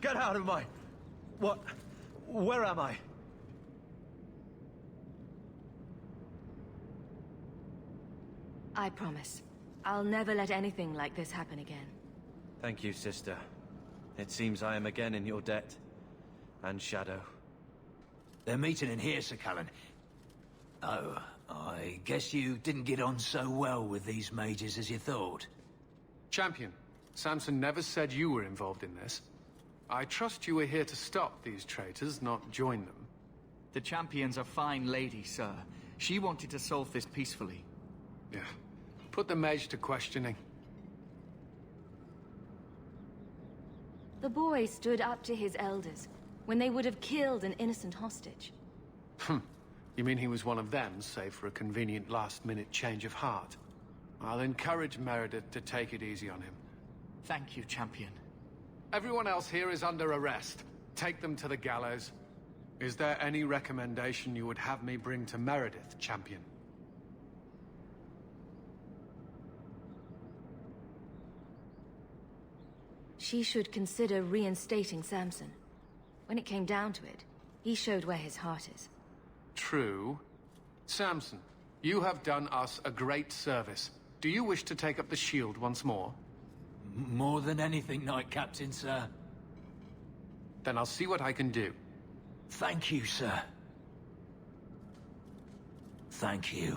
Get out of my... What? Where am I? I promise. I'll never let anything like this happen again. Thank you, sister. It seems I am again in your debt. And Shadow. They're meeting in here, Sir Callan. Oh, I guess you didn't get on so well with these mages as you thought. Champion, Samson never said you were involved in this. I trust you were here to stop these traitors, not join them. The Champion's a fine lady, sir. She wanted to solve this peacefully. Yeah. Put the mage to questioning. The boy stood up to his elders when they would have killed an innocent hostage. You mean he was one of them, save for a convenient last-minute change of heart? I'll encourage Meredith to take it easy on him. Thank you, Champion. Everyone else here is under arrest. Take them to the gallows. Is there any recommendation you would have me bring to Meredith, Champion? She should consider reinstating Samson. When it came down to it, he showed where his heart is. True. Samson, you have done us a great service. Do you wish to take up the shield once more? More than anything, Knight Captain, sir. Then I'll see what I can do. Thank you, sir. Thank you.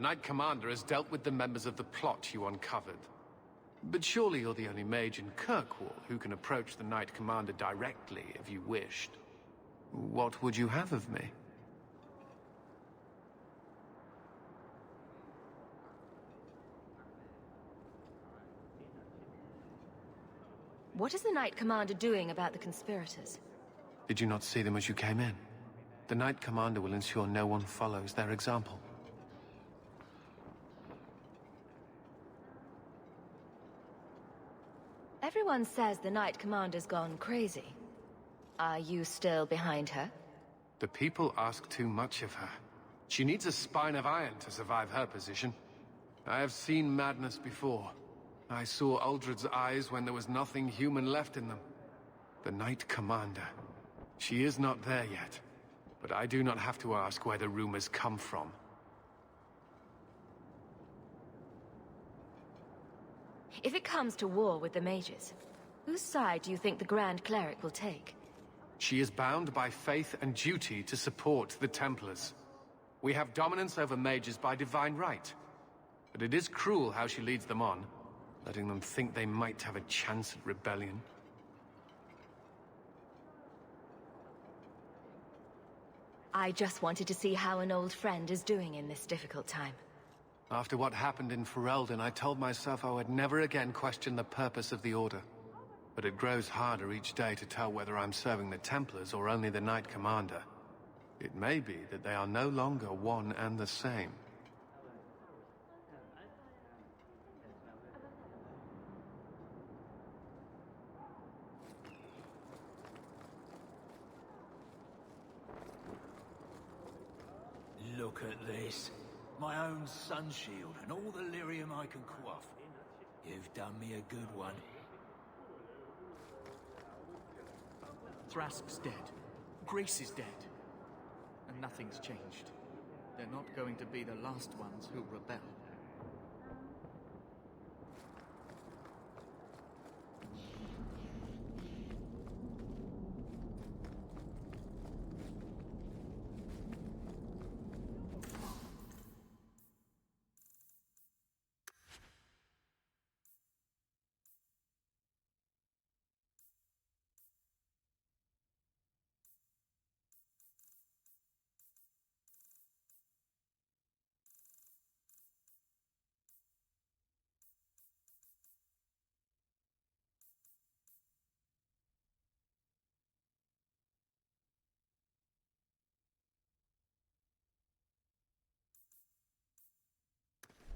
Knight Commander has dealt with the members of the plot you uncovered. But surely you're the only mage in Kirkwall who can approach the Knight Commander directly if you wished. What would you have of me? What is the Knight Commander doing about the conspirators? Did you not see them as you came in? The Knight Commander will ensure no one follows their example. Everyone says the Knight Commander's gone crazy. Are you still behind her? The people ask too much of her. She needs a spine of iron to survive her position. I have seen madness before. I saw Uldred's eyes when there was nothing human left in them. The Knight Commander. She is not there yet. But I do not have to ask where the rumors come from. If it comes to war with the mages, whose side do you think the Grand Cleric will take? She is bound by faith and duty to support the Templars. We have dominance over mages by divine right. But it is cruel how she leads them on, letting them think they might have a chance at rebellion. I just wanted to see how an old friend is doing in this difficult time. After what happened in Ferelden, I told myself I would never again question the purpose of the Order. But it grows harder each day to tell whether I'm serving the Templars or only the Knight Commander. It may be that they are no longer one and the same. Look at this. My own sun shield and all the lyrium I can quaff. You've done me a good one. Thrask's dead. Grace is dead. And nothing's changed. They're not going to be the last ones who rebel.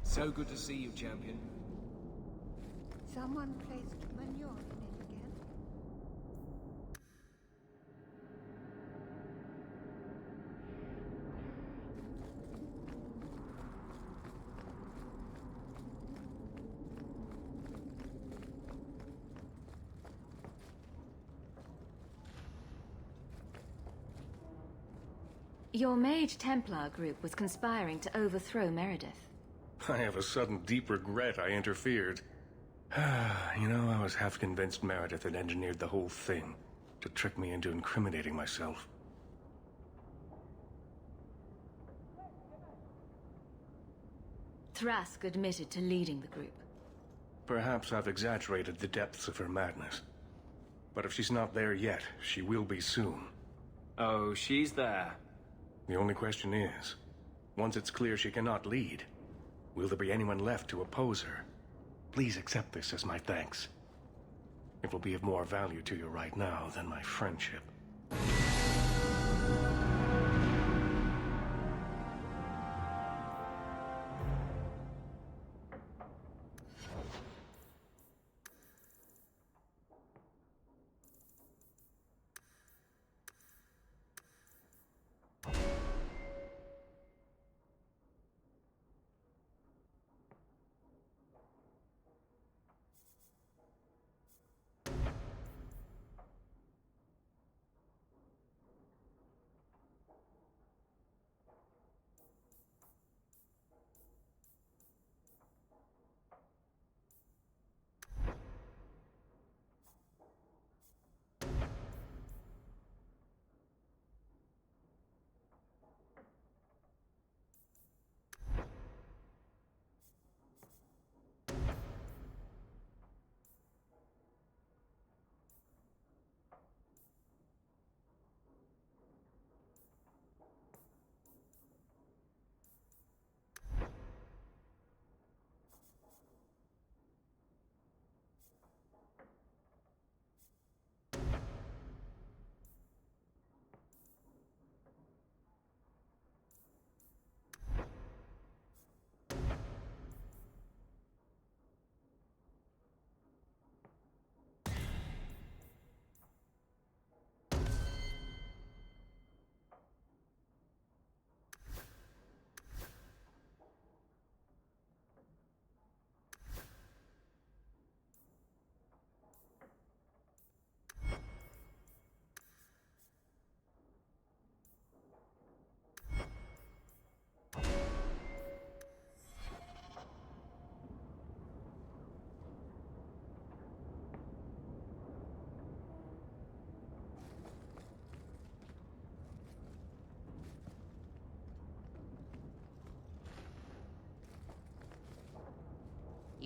So good to see you, champion. Someone placed manure in it again. Your Mage Templar group was conspiring to overthrow Meredith. I have a sudden deep regret I interfered. You know, I was half convinced Meredith had engineered the whole thing to trick me into incriminating myself. Thrask admitted to leading the group. Perhaps I've exaggerated the depths of her madness. But if she's not there yet, she will be soon. Oh, she's there. The only question is, once it's clear she cannot lead, will there be anyone left to oppose her? Please accept this as my thanks. It will be of more value to you right now than my friendship.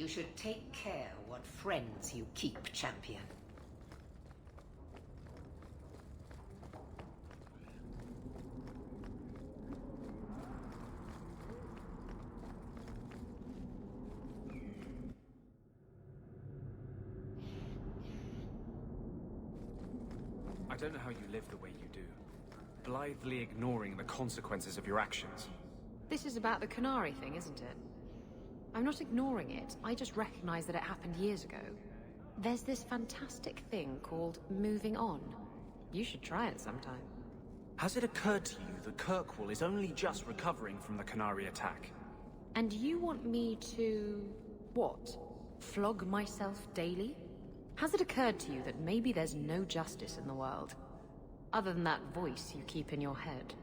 You should take care what friends you keep, champion. I don't know how you live the way you do, blithely ignoring the consequences of your actions. This is about the Canary thing, isn't it? I'm not ignoring it, I just recognize that it happened years ago. There's this fantastic thing called moving on. You should try it sometime. Has it occurred to you that Kirkwall is only just recovering from the Canary attack? And you want me to... what? Flog myself daily? Has it occurred to you that maybe there's no justice in the world? Other than that voice you keep in your head?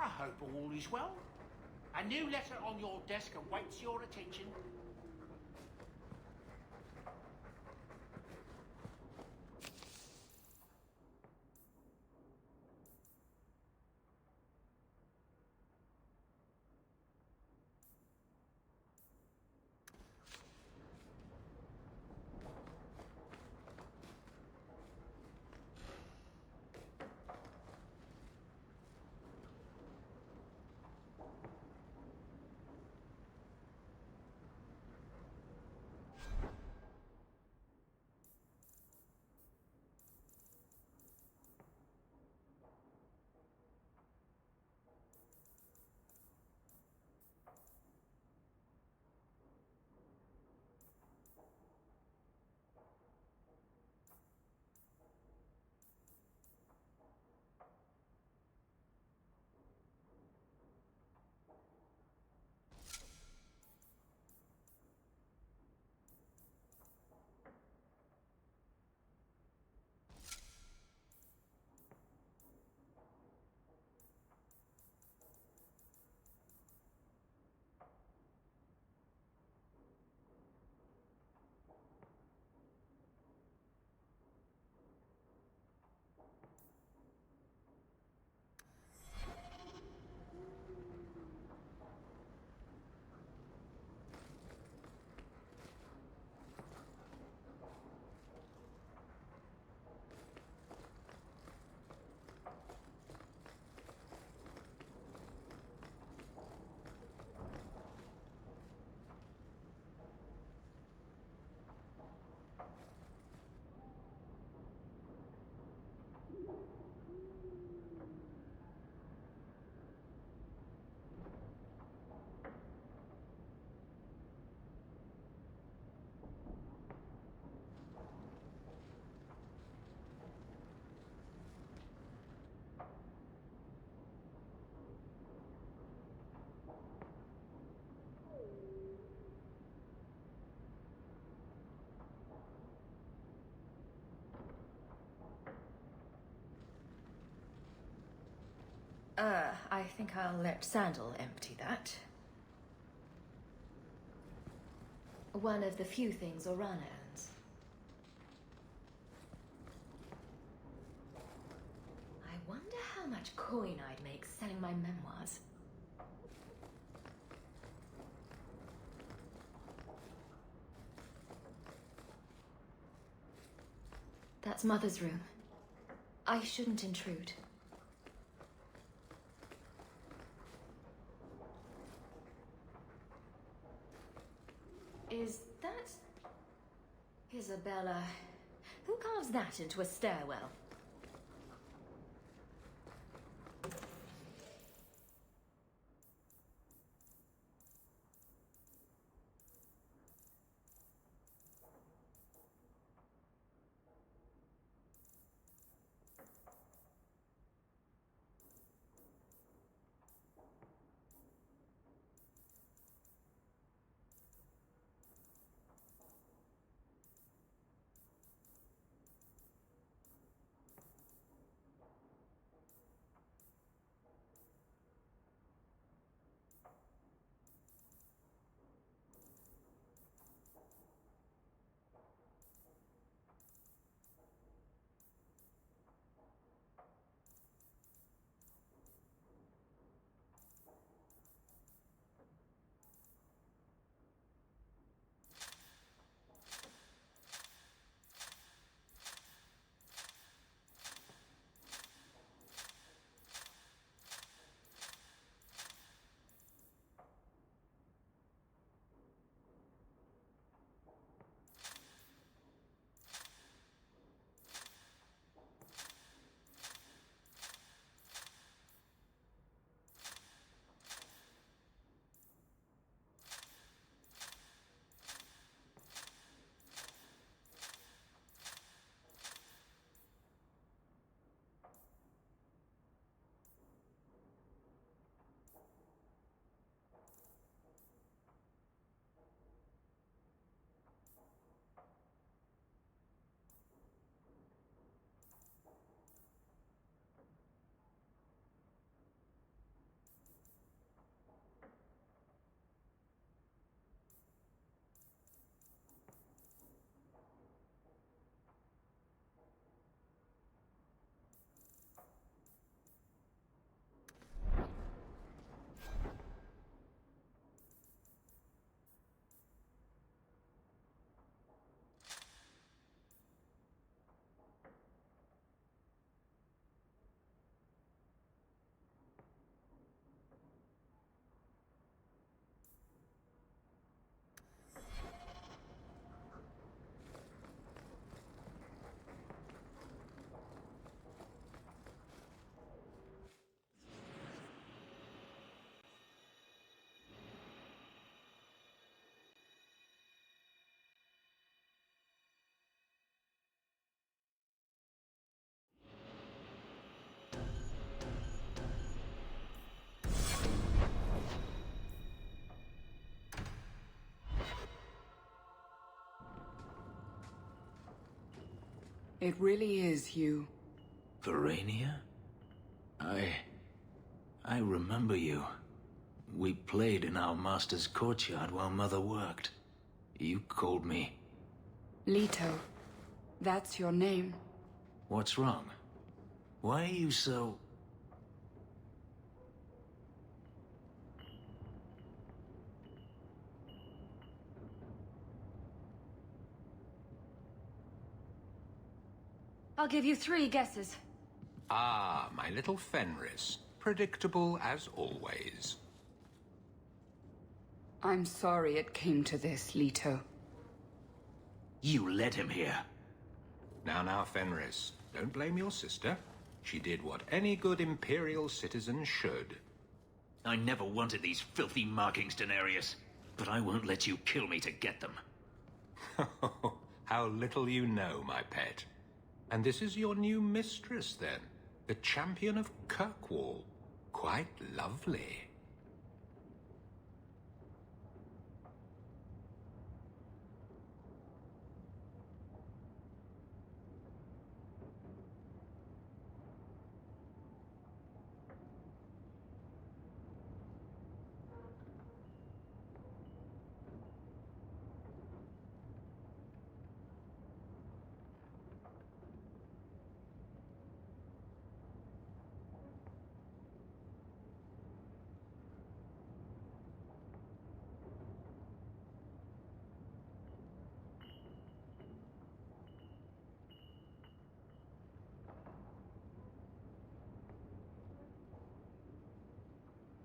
I hope all is well. A new letter on your desk awaits your attention. I think I'll let Sandal empty that. One of the few things Orana owns. I wonder how much coin I'd make selling my memoirs. That's Mother's room. I shouldn't intrude. Is that... Isabella? Who carves that into a stairwell? It really is you. Verania? I remember you. We played in our master's courtyard while Mother worked. You called me. Leto. That's your name. What's wrong? Why are you so... I'll give you 3 guesses. Ah, my little Fenris. Predictable as always. I'm sorry it came to this, Leto. You led him here. Now, Fenris. Don't blame your sister. She did what any good Imperial citizen should. I never wanted these filthy markings, Daenerys. But I won't let you kill me to get them. How little you know, my pet. And this is your new mistress, then? The champion of Kirkwall. Quite lovely.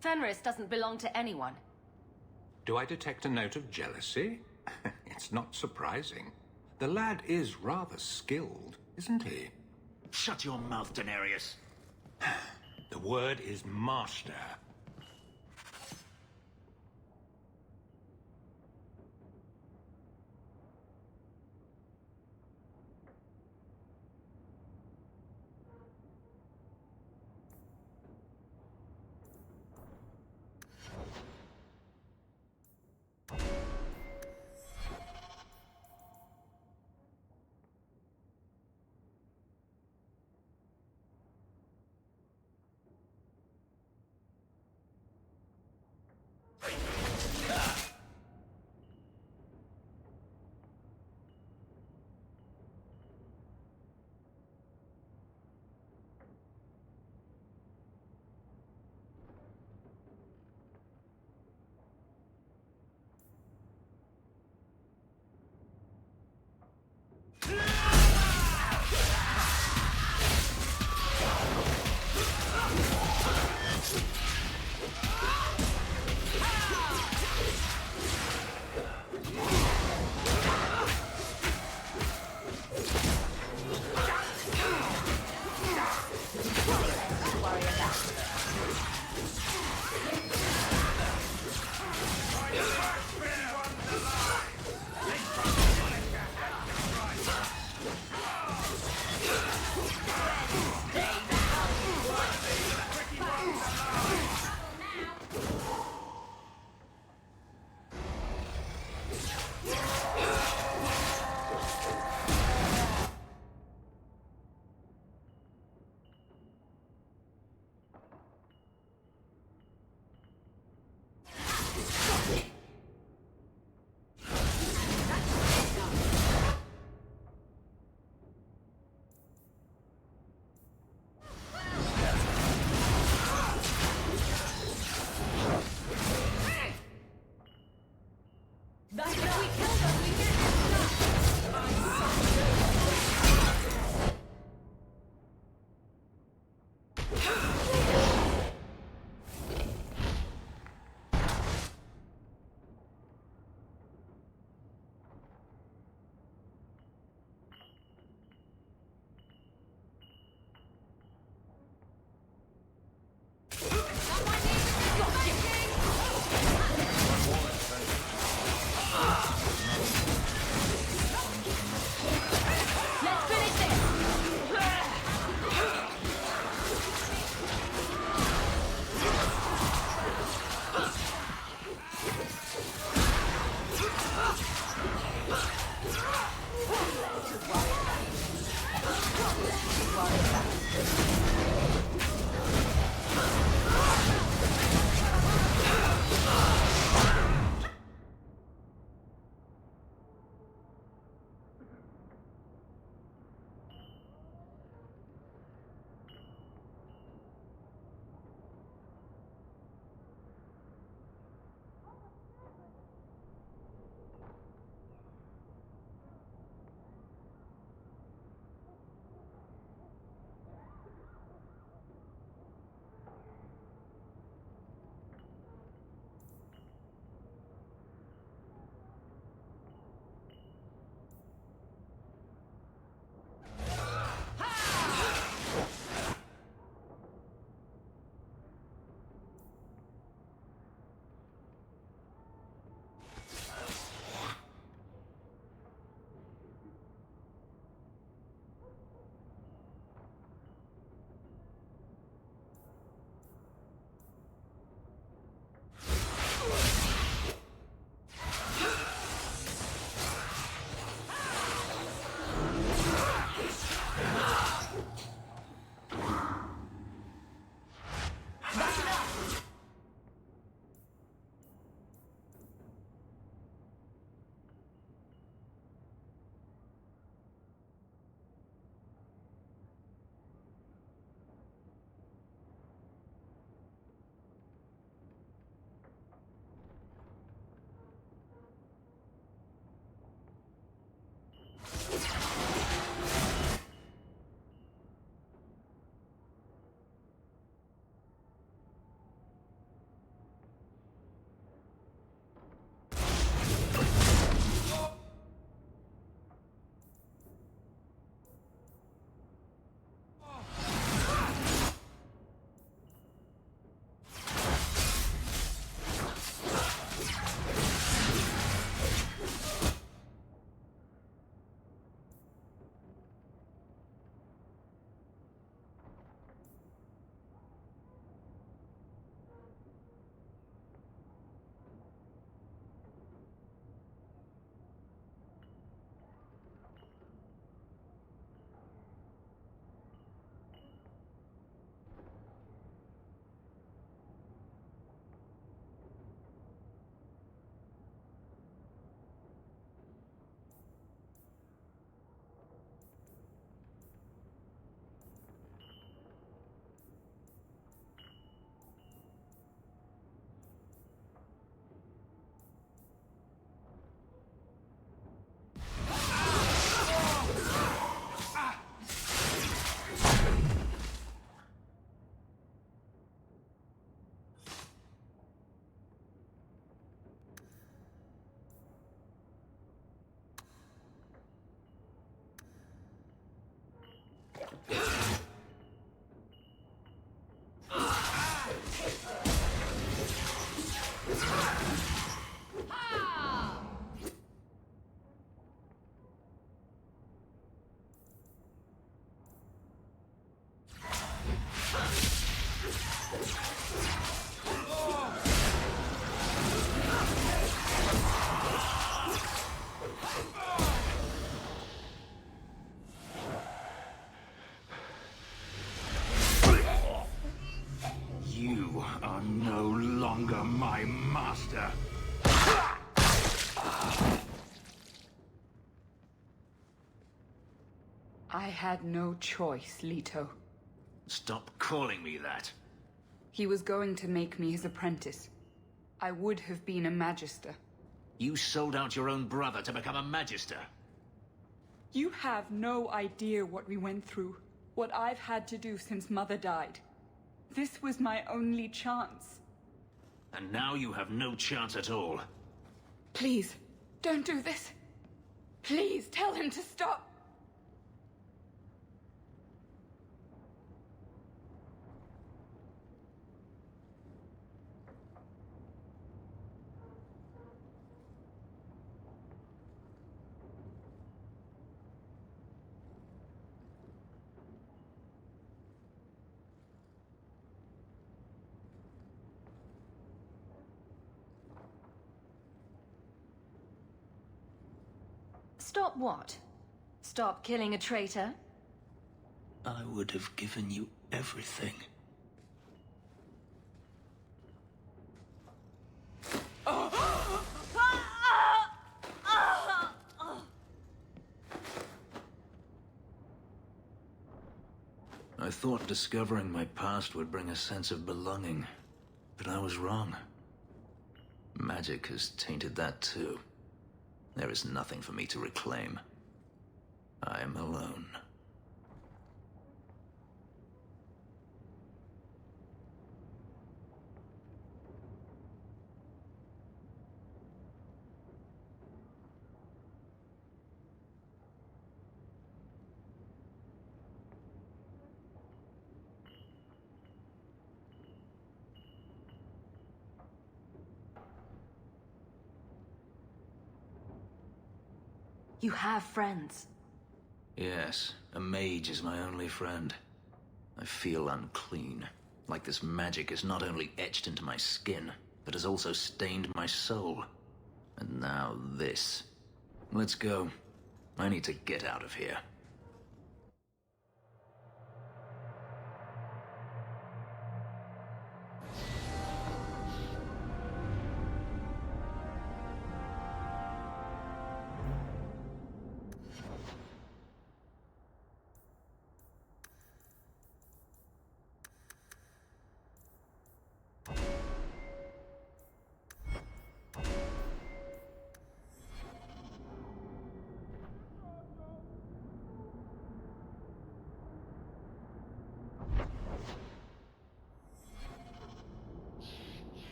Fenris doesn't belong to anyone. Do I detect a note of jealousy? It's not surprising. The lad is rather skilled, isn't he? Shut your mouth, Daenerys. The word is master. You are no longer my master. I had no choice, Leto. Stop calling me that. He was going to make me his apprentice. I would have been a Magister. You sold out your own brother to become a Magister. You have no idea what we went through, what I've had to do since Mother died. This was my only chance. And now you have no chance at all. Please, don't do this. Please, tell him to stop. Stop what? Stop killing a traitor? I would have given you everything. I thought discovering my past would bring a sense of belonging, but I was wrong. Magic has tainted that too. There is nothing for me to reclaim. I am alone. You have friends. Yes, a mage is my only friend. I feel unclean, like this magic is not only etched into my skin, but has also stained my soul. And now this. Let's go. I need to get out of here.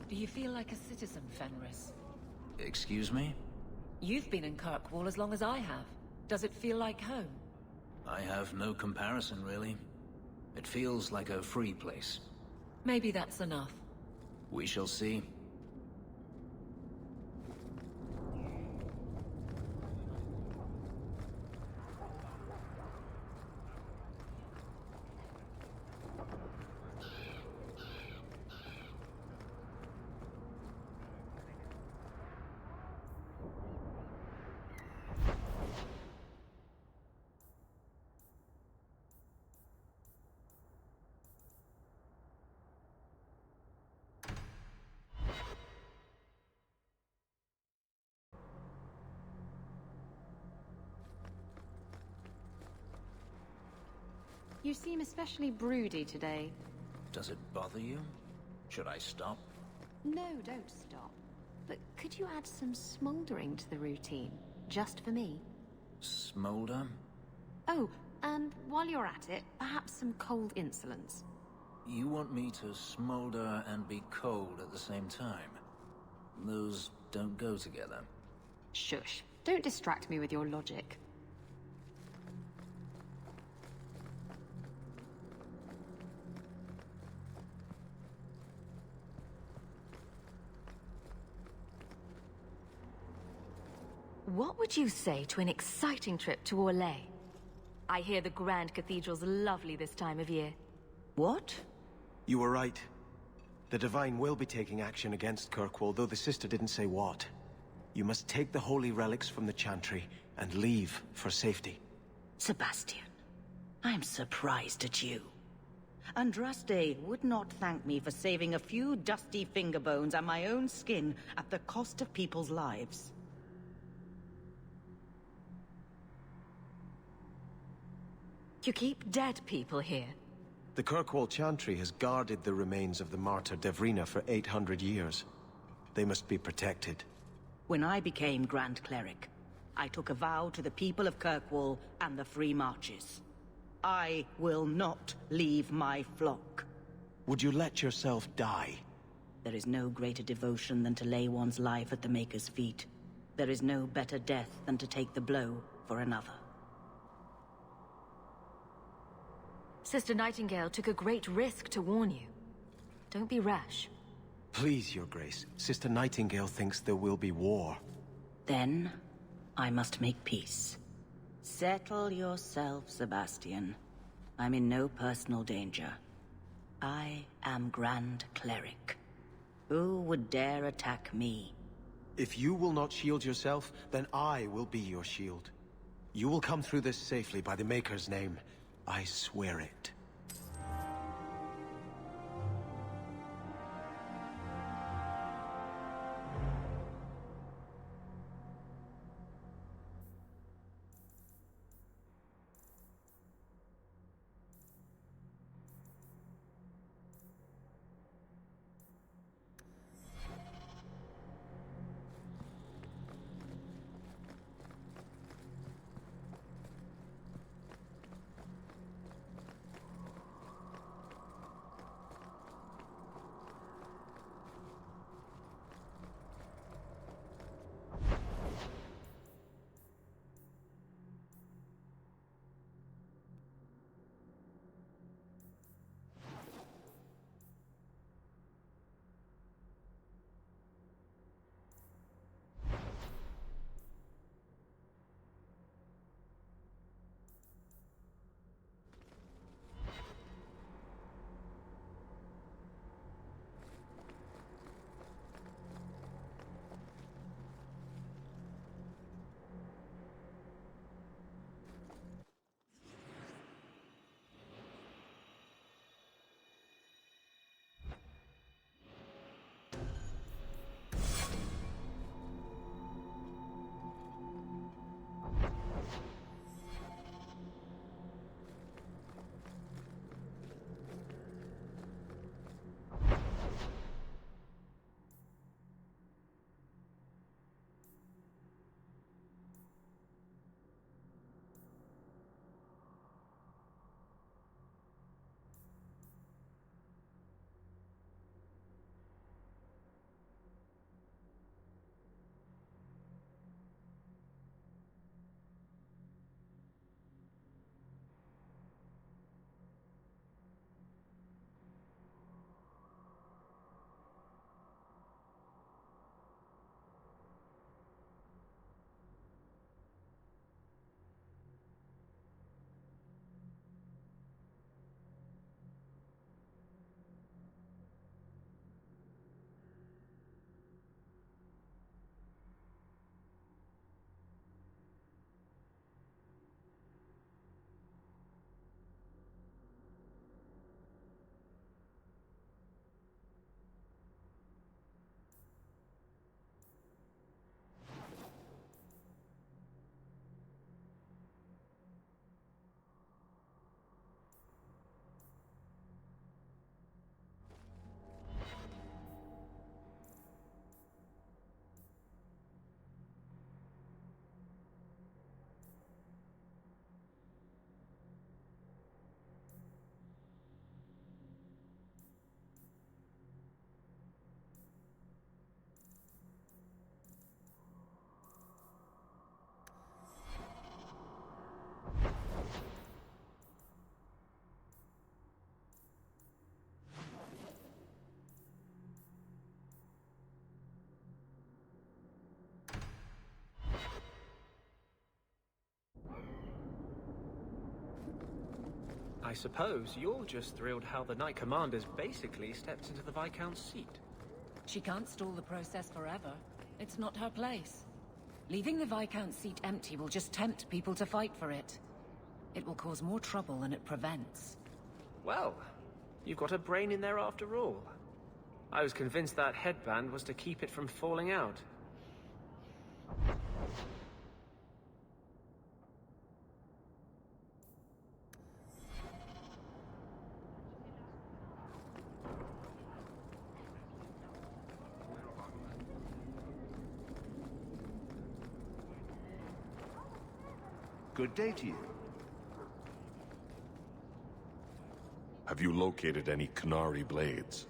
Do you feel like a citizen, Fenris? Excuse me? You've been in Kirkwall as long as I have. Does it feel like home? I have no comparison, really. It feels like a free place. Maybe that's enough. We shall see. You seem especially broody today. Does it bother you? Should I stop? No, don't stop. But could you add some smoldering to the routine? Just for me? Smolder? Oh, and while you're at it, perhaps some cold insolence. You want me to smolder and be cold at the same time? Those don't go together. Shush. Don't distract me with your logic. what would you say to an exciting trip to Orlais? I hear the Grand Cathedral's lovely this time of year. What? You were right. The Divine will be taking action against Kirkwall, though the sister didn't say what. You must take the holy relics from the Chantry and leave for safety. Sebastian, I'm surprised at you. Andraste would not thank me for saving a few dusty finger bones and my own skin at the cost of people's lives. You keep dead people here? The Kirkwall Chantry has guarded the remains of the martyr Devrina for 800 years. They must be protected. When I became Grand Cleric, I took a vow to the people of Kirkwall and the Free Marches. I will not leave my flock. Would you let yourself die? There is no greater devotion than to lay one's life at the Maker's feet. There is no better death than to take the blow for another. Sister Nightingale took a great risk to warn you. Don't be rash. Please, Your Grace. Sister Nightingale thinks there will be war. Then, I must make peace. Settle yourself, Sebastian. I'm in no personal danger. I am Grand Cleric. Who would dare attack me? If you will not shield yourself, then I will be your shield. You will come through this safely by the Maker's name. I swear it. I suppose you're just thrilled how the Knight Commander's basically stepped into the Viscount's seat. She can't stall the process forever. It's not her place. Leaving the Viscount's seat empty will just tempt people to fight for it. It will cause more trouble than it prevents. Well, you've got a brain in there after all. I was convinced that headband was to keep it from falling out. Good day to you. Have you located any Qunari blades?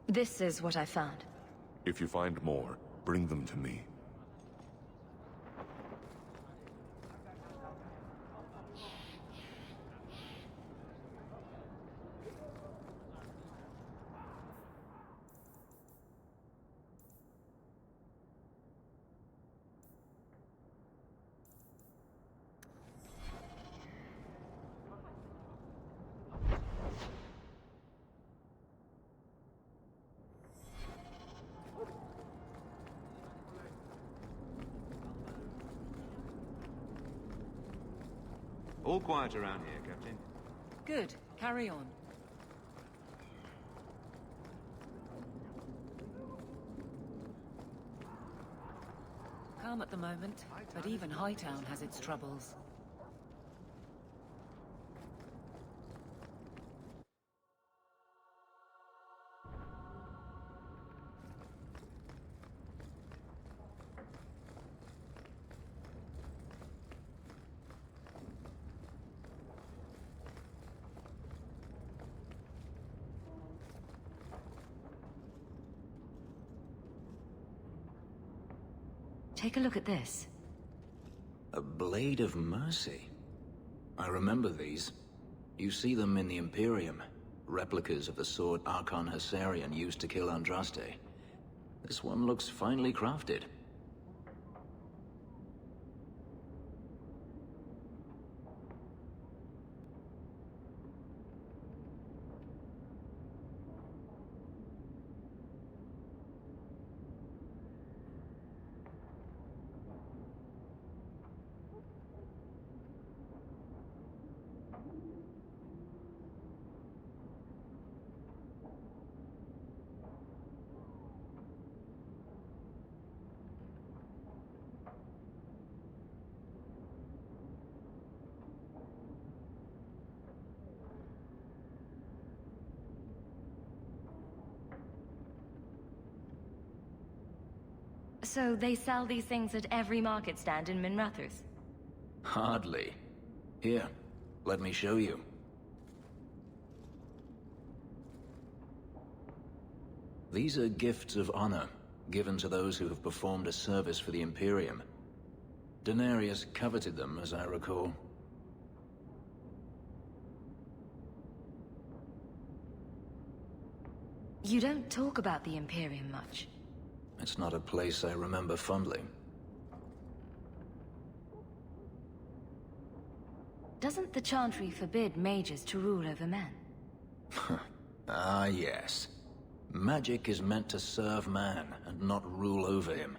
This is what I found. If you find more, bring them to me. All quiet around here, Captain. Good. Carry on. Calm at the moment, but even Hightown has its troubles. Take a look at this. A Blade of Mercy. I remember these. You see them in the Imperium. Replicas of the sword Archon Hessarian used to kill Andraste. This one looks finely crafted. So they sell these things at every market stand in Minrathous? Hardly. Here, let me show you. These are gifts of honor, given to those who have performed a service for the Imperium. Daenerys coveted them, as I recall. You don't talk about the Imperium much. It's not a place I remember fondly. Doesn't the Chantry forbid mages to rule over men? Ah, yes. Magic is meant to serve man, and not rule over him.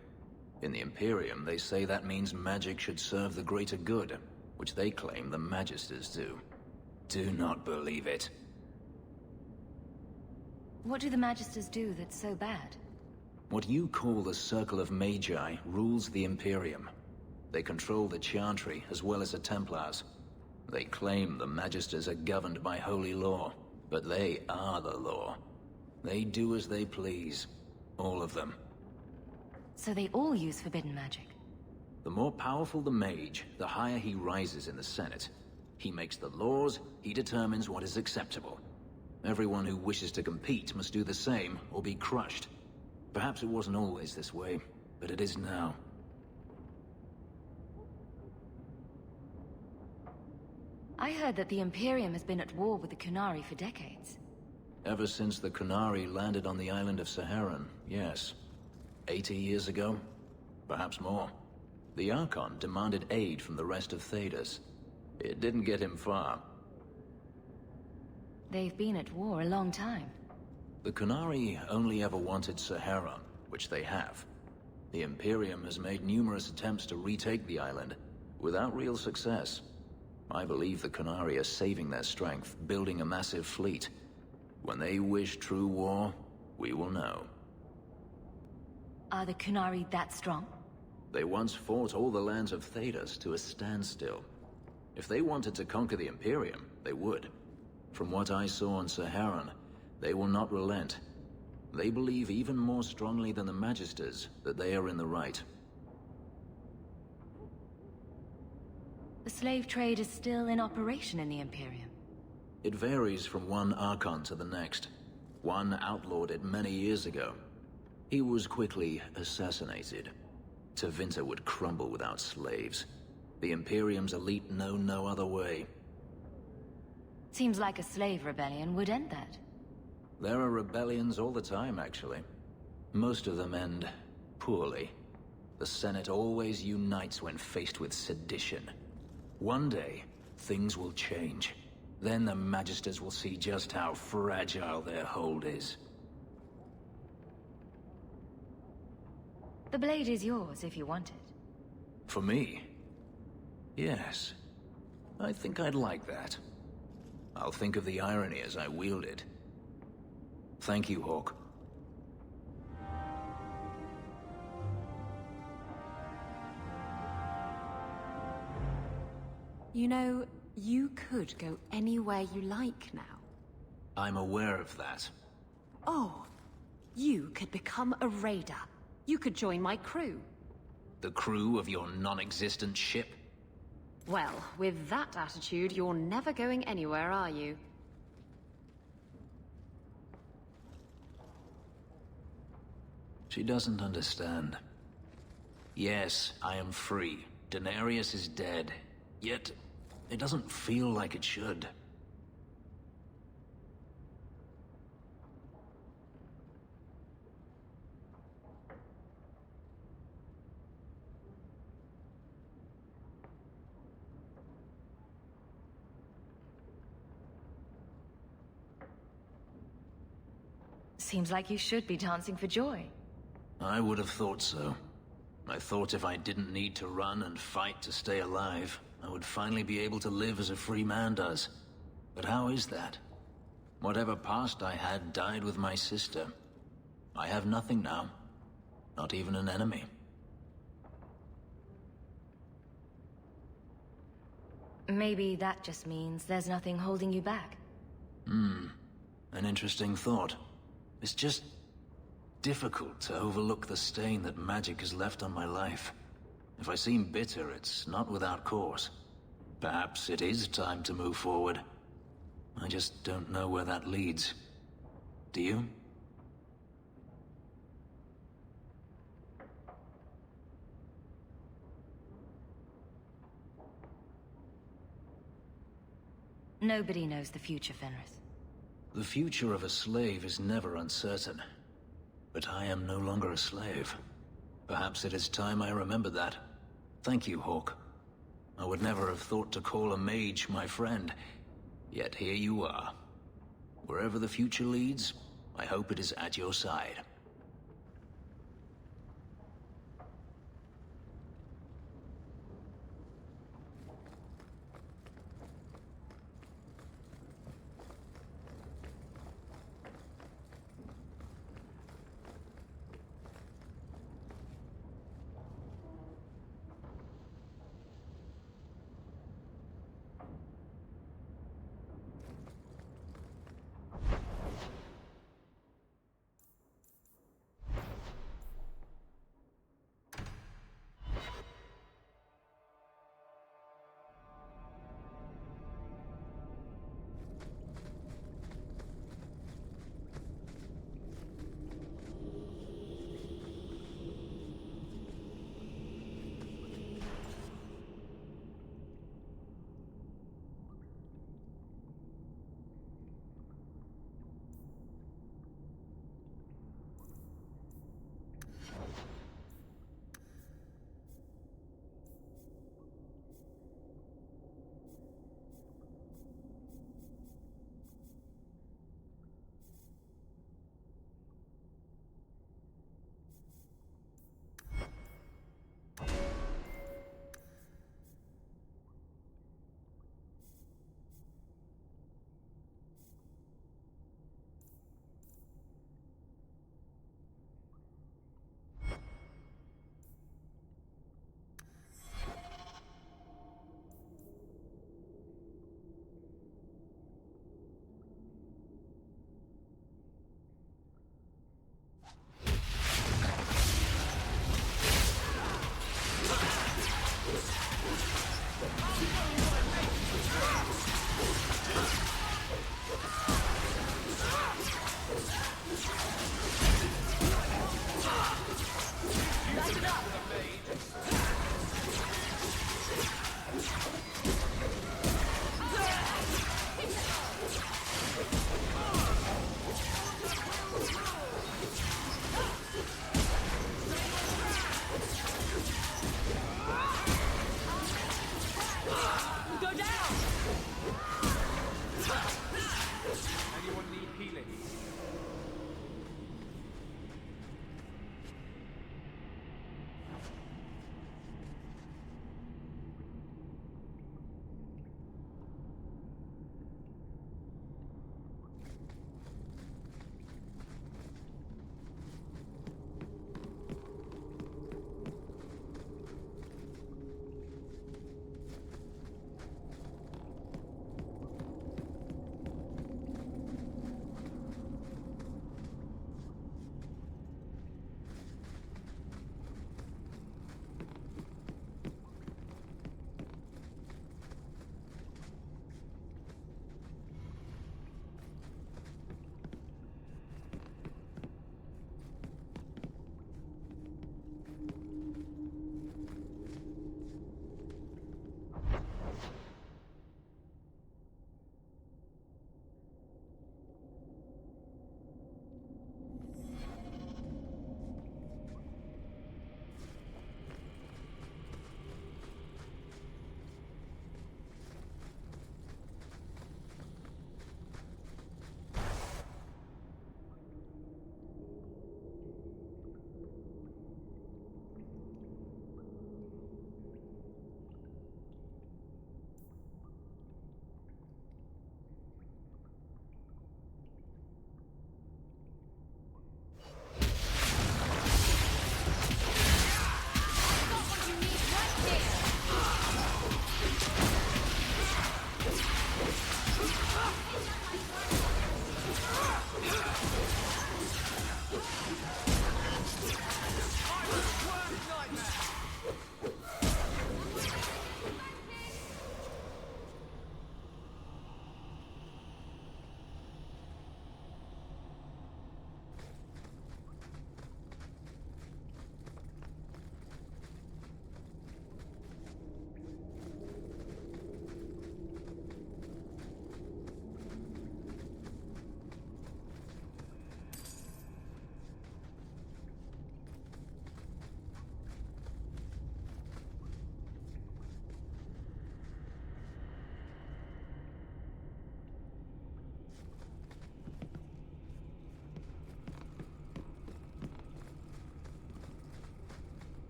In the Imperium, they say that means magic should serve the greater good, which they claim the Magisters do. Do not believe it. What do the Magisters do that's so bad? What you call the Circle of Magi rules the Imperium. They control the Chantry, as well as the Templars. They claim the Magisters are governed by holy law, but they are the law. They do as they please. All of them. So they all use forbidden magic? The more powerful the mage, the higher he rises in the Senate. He makes the laws, he determines what is acceptable. Everyone who wishes to compete must do the same, or be crushed. Perhaps it wasn't always this way, but it is now. I heard that the Imperium has been at war with the Qunari for decades. Ever since the Qunari landed on the island of Saharan, yes. 80 years ago? Perhaps more. The Archon demanded aid from the rest of Thedas. It didn't get him far. They've been at war a long time. The Qunari only ever wanted Saharan, which they have. The Imperium has made numerous attempts to retake the island, without real success. I believe the Qunari are saving their strength, building a massive fleet. When they wish true war, we will know. Are the Qunari that strong? They once fought all the lands of Thedas to a standstill. If they wanted to conquer the Imperium, they would. From what I saw on Saharan, they will not relent. They believe even more strongly than the Magisters that they are in the right. The slave trade is still in operation in the Imperium. It varies from one Archon to the next. One outlawed it many years ago. He was quickly assassinated. Tevinter would crumble without slaves. The Imperium's elite know no other way. Seems like a slave rebellion would end that. There are rebellions all the time, actually. Most of them end poorly. The Senate always unites when faced with sedition. One day, things will change. Then the Magisters will see just how fragile their hold is. The blade is yours if you want it. For me? Yes. I think I'd like that. I'll think of the irony as I wield it. Thank you, Hawke. You know, you could go anywhere you like now. I'm aware of that. Oh, you could become a raider. You could join my crew. The crew of your non-existent ship? Well, with that attitude, you're never going anywhere, are you? She doesn't understand. Yes, I am free. Daenerys is dead. Yet, it doesn't feel like it should. Seems like you should be dancing for joy. I would have thought so. I thought if I didn't need to run and fight to stay alive, I would finally be able to live as a free man does. But how is that? Whatever past I had died with my sister. I have nothing now. Not even an enemy. Maybe that just means there's nothing holding you back. An interesting thought. It's just difficult to overlook the stain that magic has left on my life. If I seem bitter, it's not without cause. Perhaps it is time to move forward. I just don't know where that leads. Do you? Nobody knows the future, Fenris. The future of a slave is never uncertain. But I am no longer a slave. Perhaps it is time I remember that. Thank you, Hawke. I would never have thought to call a mage my friend. Yet here you are. Wherever the future leads, I hope it is at your side.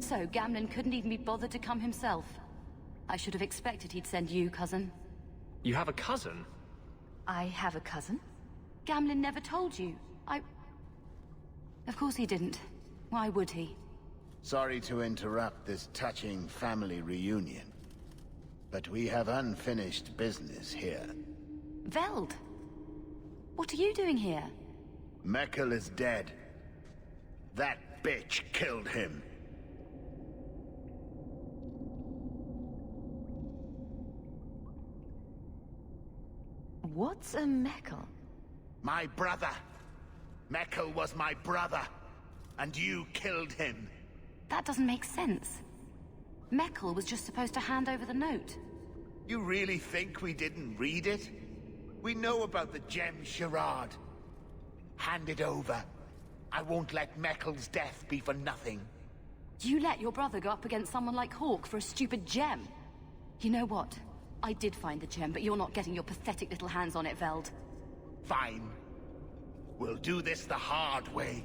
so, Gamlen couldn't even be bothered to come himself. I should have expected he'd send you, cousin. You have a cousin? I have a cousin? Gamlen never told you. Of course he didn't. Why would he? Sorry to interrupt this touching family reunion, but we have unfinished business here. Veld! What are you doing here? Mekkel is dead. That bitch killed him. What's a Mekkel? My brother. Mekkel was my brother, and you killed him. That doesn't make sense. Mekkel was just supposed to hand over the note. You really think we didn't read it? We know about the gem charade. Hand it over. I won't let Mekkel's death be for nothing. You let your brother go up against someone like Hawke for a stupid gem? You know what? I did find the gem, but you're not getting your pathetic little hands on it, Veld. Fine. We'll do this the hard way.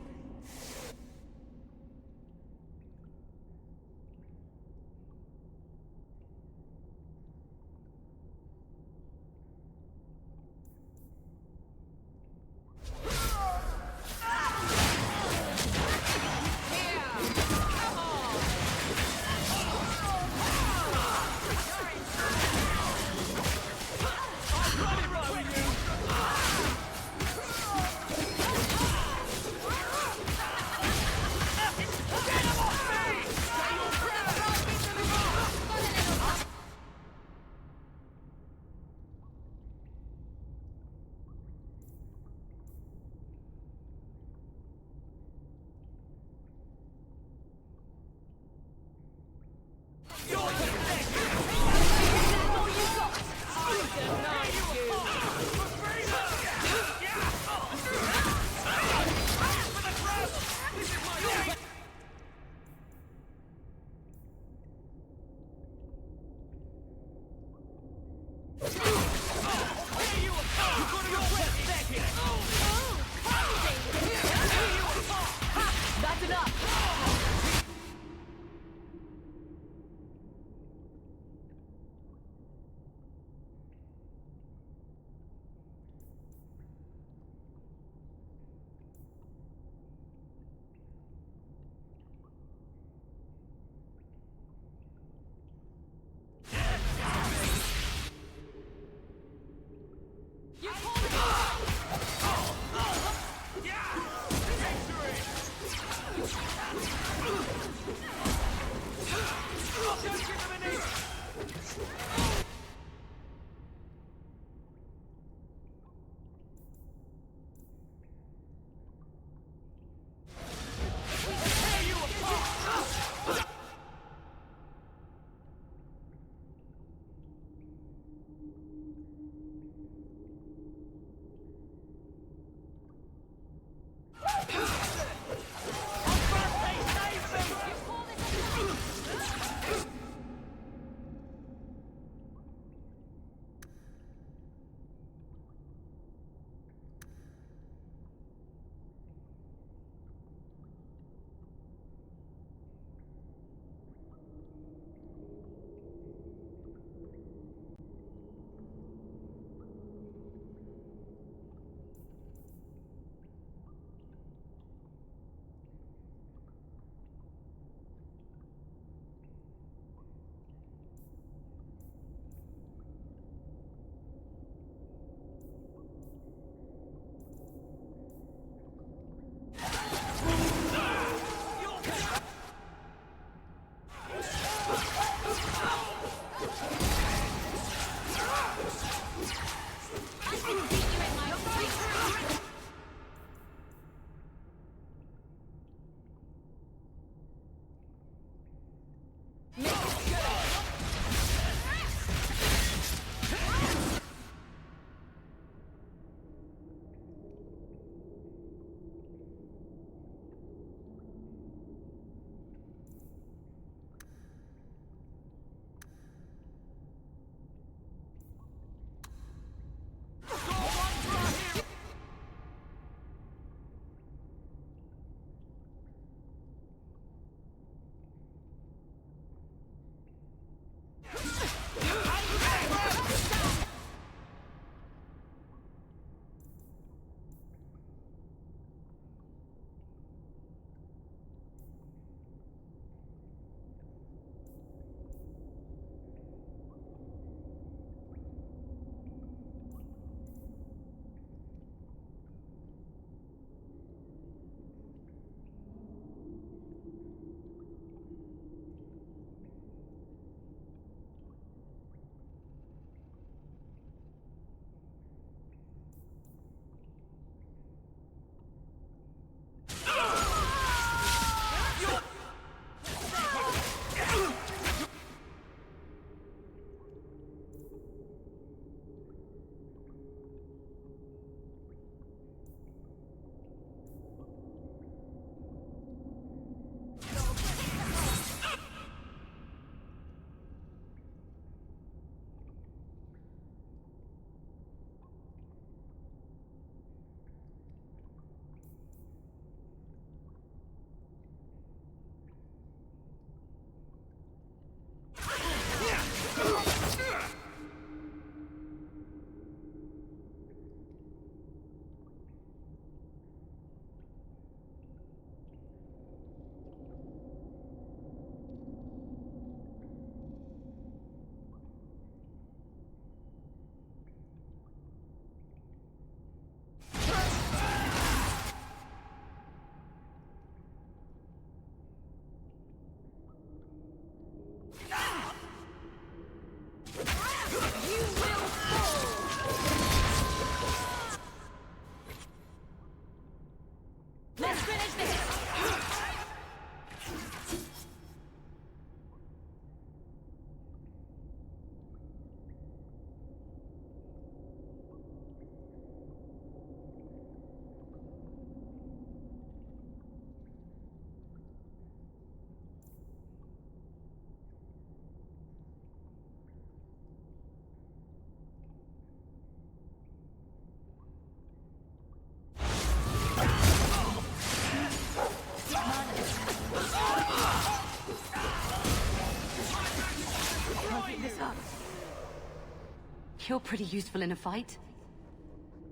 You're pretty useful in a fight.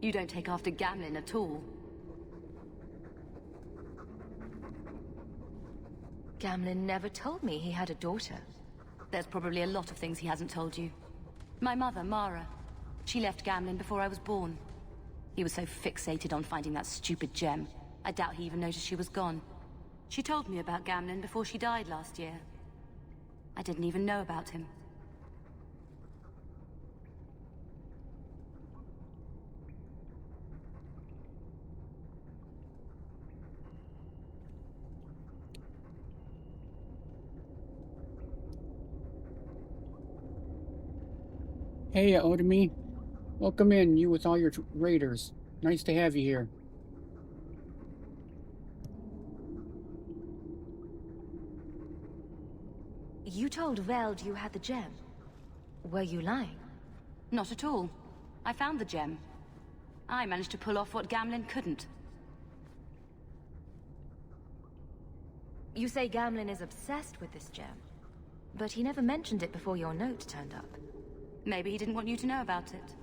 You don't take after Gamlen at all. Gamlen never told me he had a daughter. There's probably a lot of things he hasn't told you. My mother, Mara. She left Gamlen before I was born. He was so fixated on finding that stupid gem. I doubt he even noticed she was gone. She told me about Gamlen before she died last year. I didn't even know about him. Hey, Otomi. Welcome in, you with all your raiders. Nice to have you here. You told Veld you had the gem. Were you lying? Not at all. I found the gem. I managed to pull off what Gamlen couldn't. You say Gamlen is obsessed with this gem, but he never mentioned it before your note turned up. Maybe he didn't want you to know about it.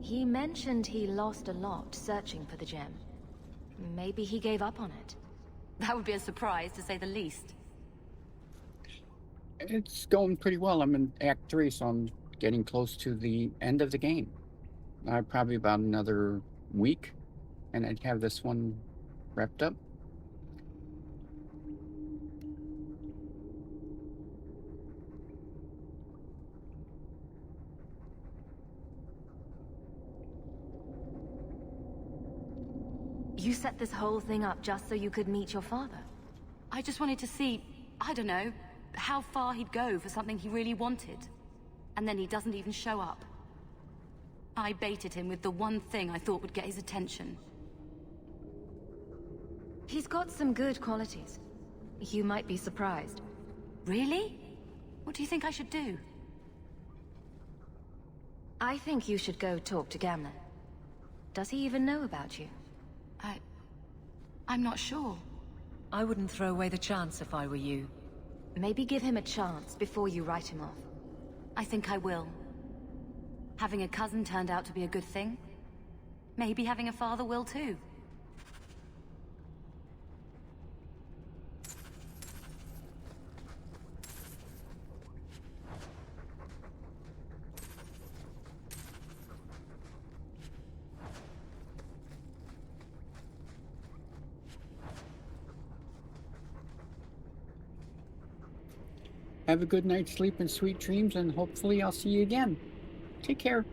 He mentioned he lost a lot searching for the gem. Maybe he gave up on it. That would be a surprise, to say the least. It's going pretty well. I'm in Act 3, so I'm getting close to the end of the game. Probably about another week, and I'd have this one wrapped up. You set this whole thing up just so you could meet your father? I just wanted to see, I don't know, how far he'd go for something he really wanted. And then he doesn't even show up. I baited him with the one thing I thought would get his attention. He's got some good qualities. You might be surprised. Really? What do you think I should do? I think you should go talk to Gamlen. Does he even know about you? I'm not sure. I wouldn't throw away the chance if I were you. Maybe give him a chance before you write him off. I think I will. Having a cousin turned out to be a good thing. Maybe having a father will too. Have a good night's sleep and sweet dreams, and hopefully I'll see you again. Take care.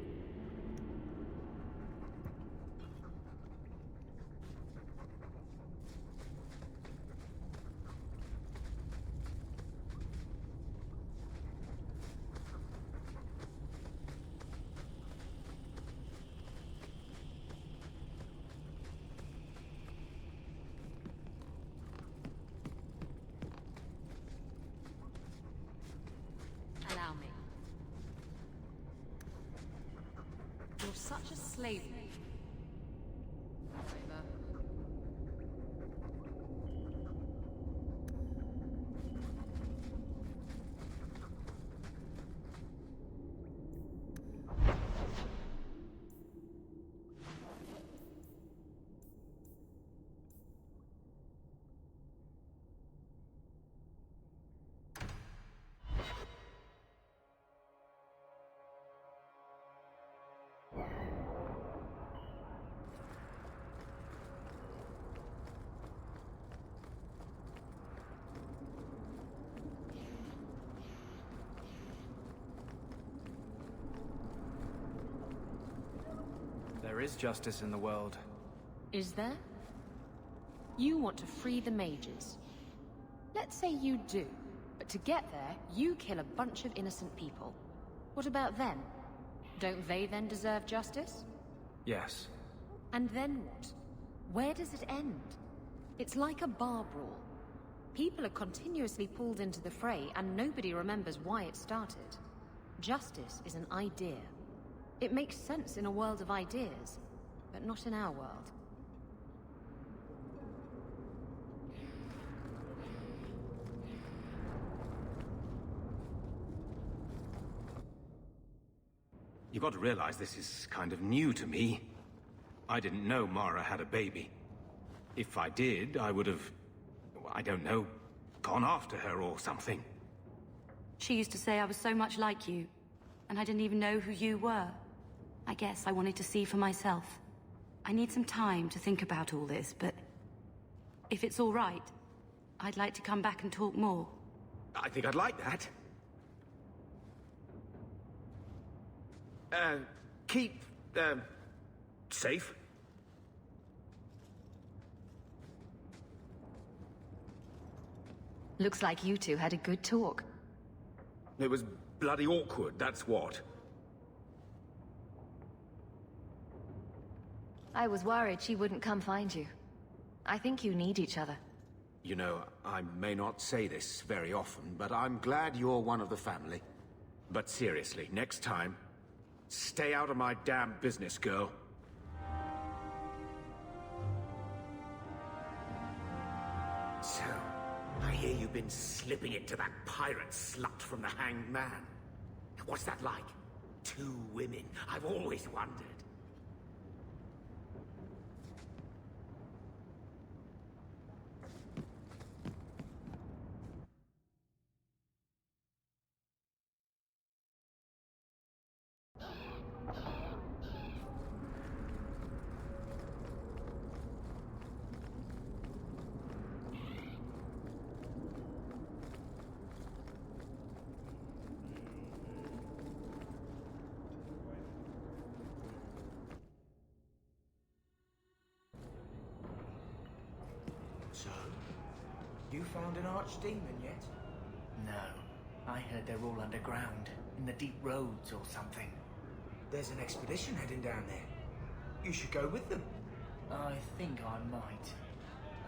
Allow me. You're such a slave. Over. There is justice in the world. Is there? You want to free the mages. Let's say you do, but to get there, you kill a bunch of innocent people. What about them? Don't they then deserve justice? Yes. And then what? Where does it end? It's like a bar brawl. People are continuously pulled into the fray, and nobody remembers why it started. Justice is an idea. It makes sense in a world of ideas, but not in our world. You got to realize this is kind of new to me. I didn't know Mara had a baby. If I did, I would have, I don't know, gone after her or something. She used to say I was so much like you, and I didn't even know who you were. I guess I wanted to see for myself. I need some time to think about all this, but if it's all right, I'd like to come back and talk more. I think I'd like that. Keep, safe. Looks like you two had a good talk. It was bloody awkward, that's what. I was worried she wouldn't come find you. I think you need each other. You know, I may not say this very often, but I'm glad you're one of the family. But seriously, next time, stay out of my damn business, girl. So, I hear you've been slipping it to that pirate slut from the Hanged Man. What's that like? 2 women. I've always wondered. So, you found an archdemon yet? No. I heard they're all underground, in the deep roads or something. There's an expedition heading down there. You should go with them. I think I might,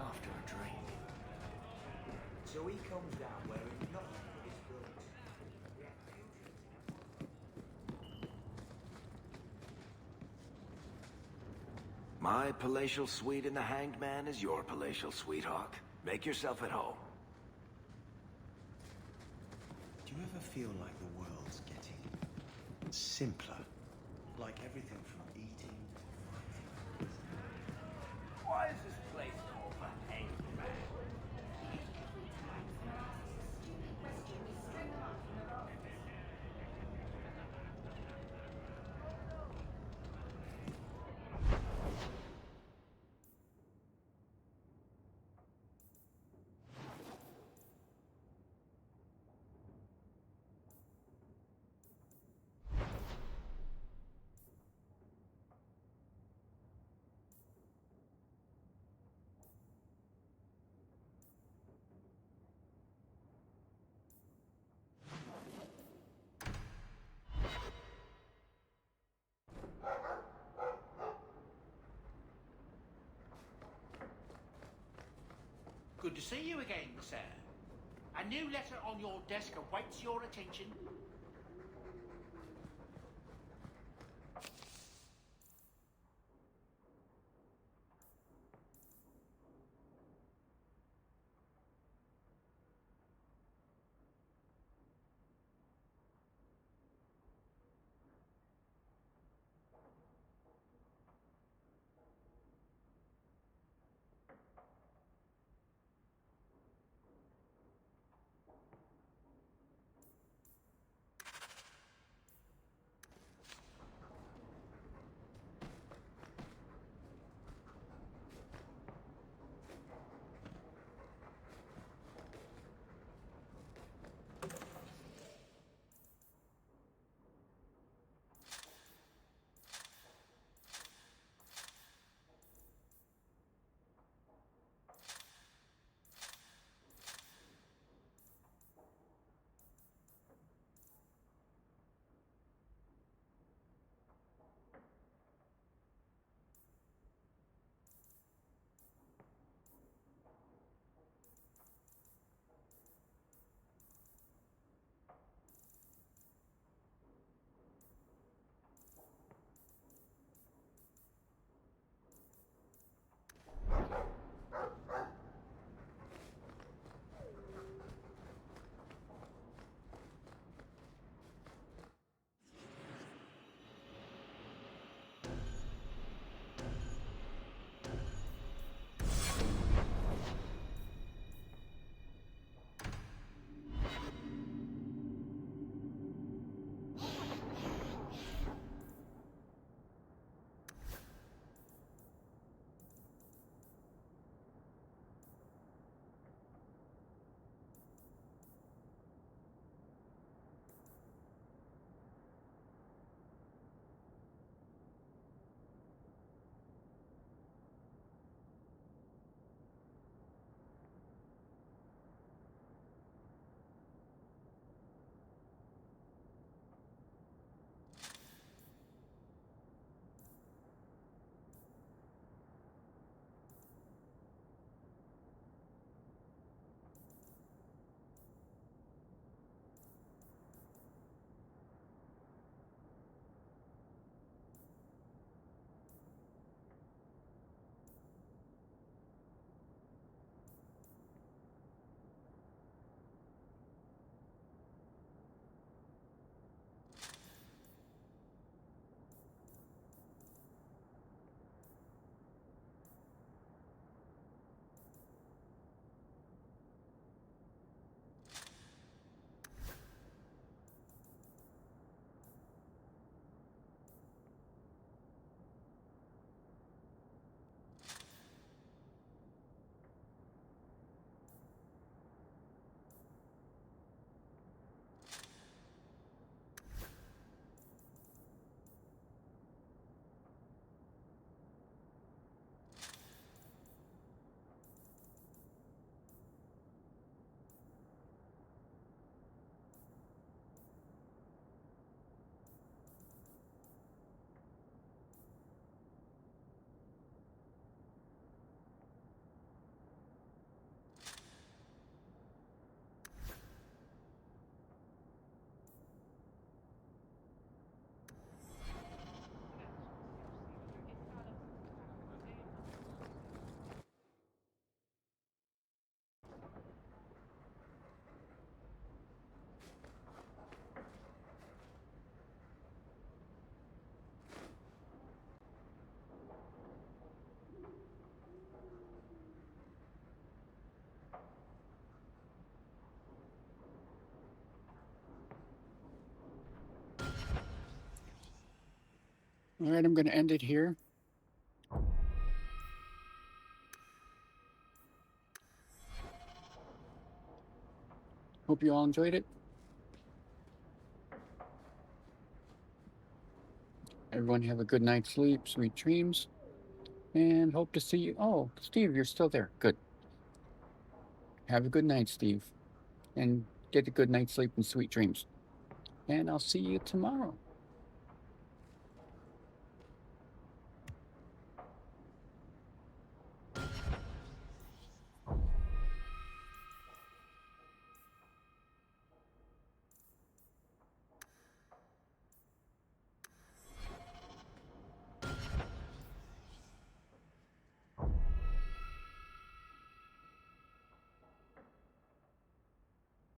after a drink. So he comes down wearing nothing but his clothes. My palatial suite in the Hanged Man is your palatial suite, Hawk. Make yourself at home. Do you ever feel like the world's getting simpler? Like everything from eating to fighting? Why is this place called the Hanged Man? Good to see you again, sir. A new letter on your desk awaits your attention. All right, I'm going to end it here. Hope you all enjoyed it. Everyone have a good night's sleep, sweet dreams, and hope to see you. Oh, Steve, you're still there. Good. Have a good night, Steve, and get a good night's sleep and sweet dreams. And I'll see you tomorrow.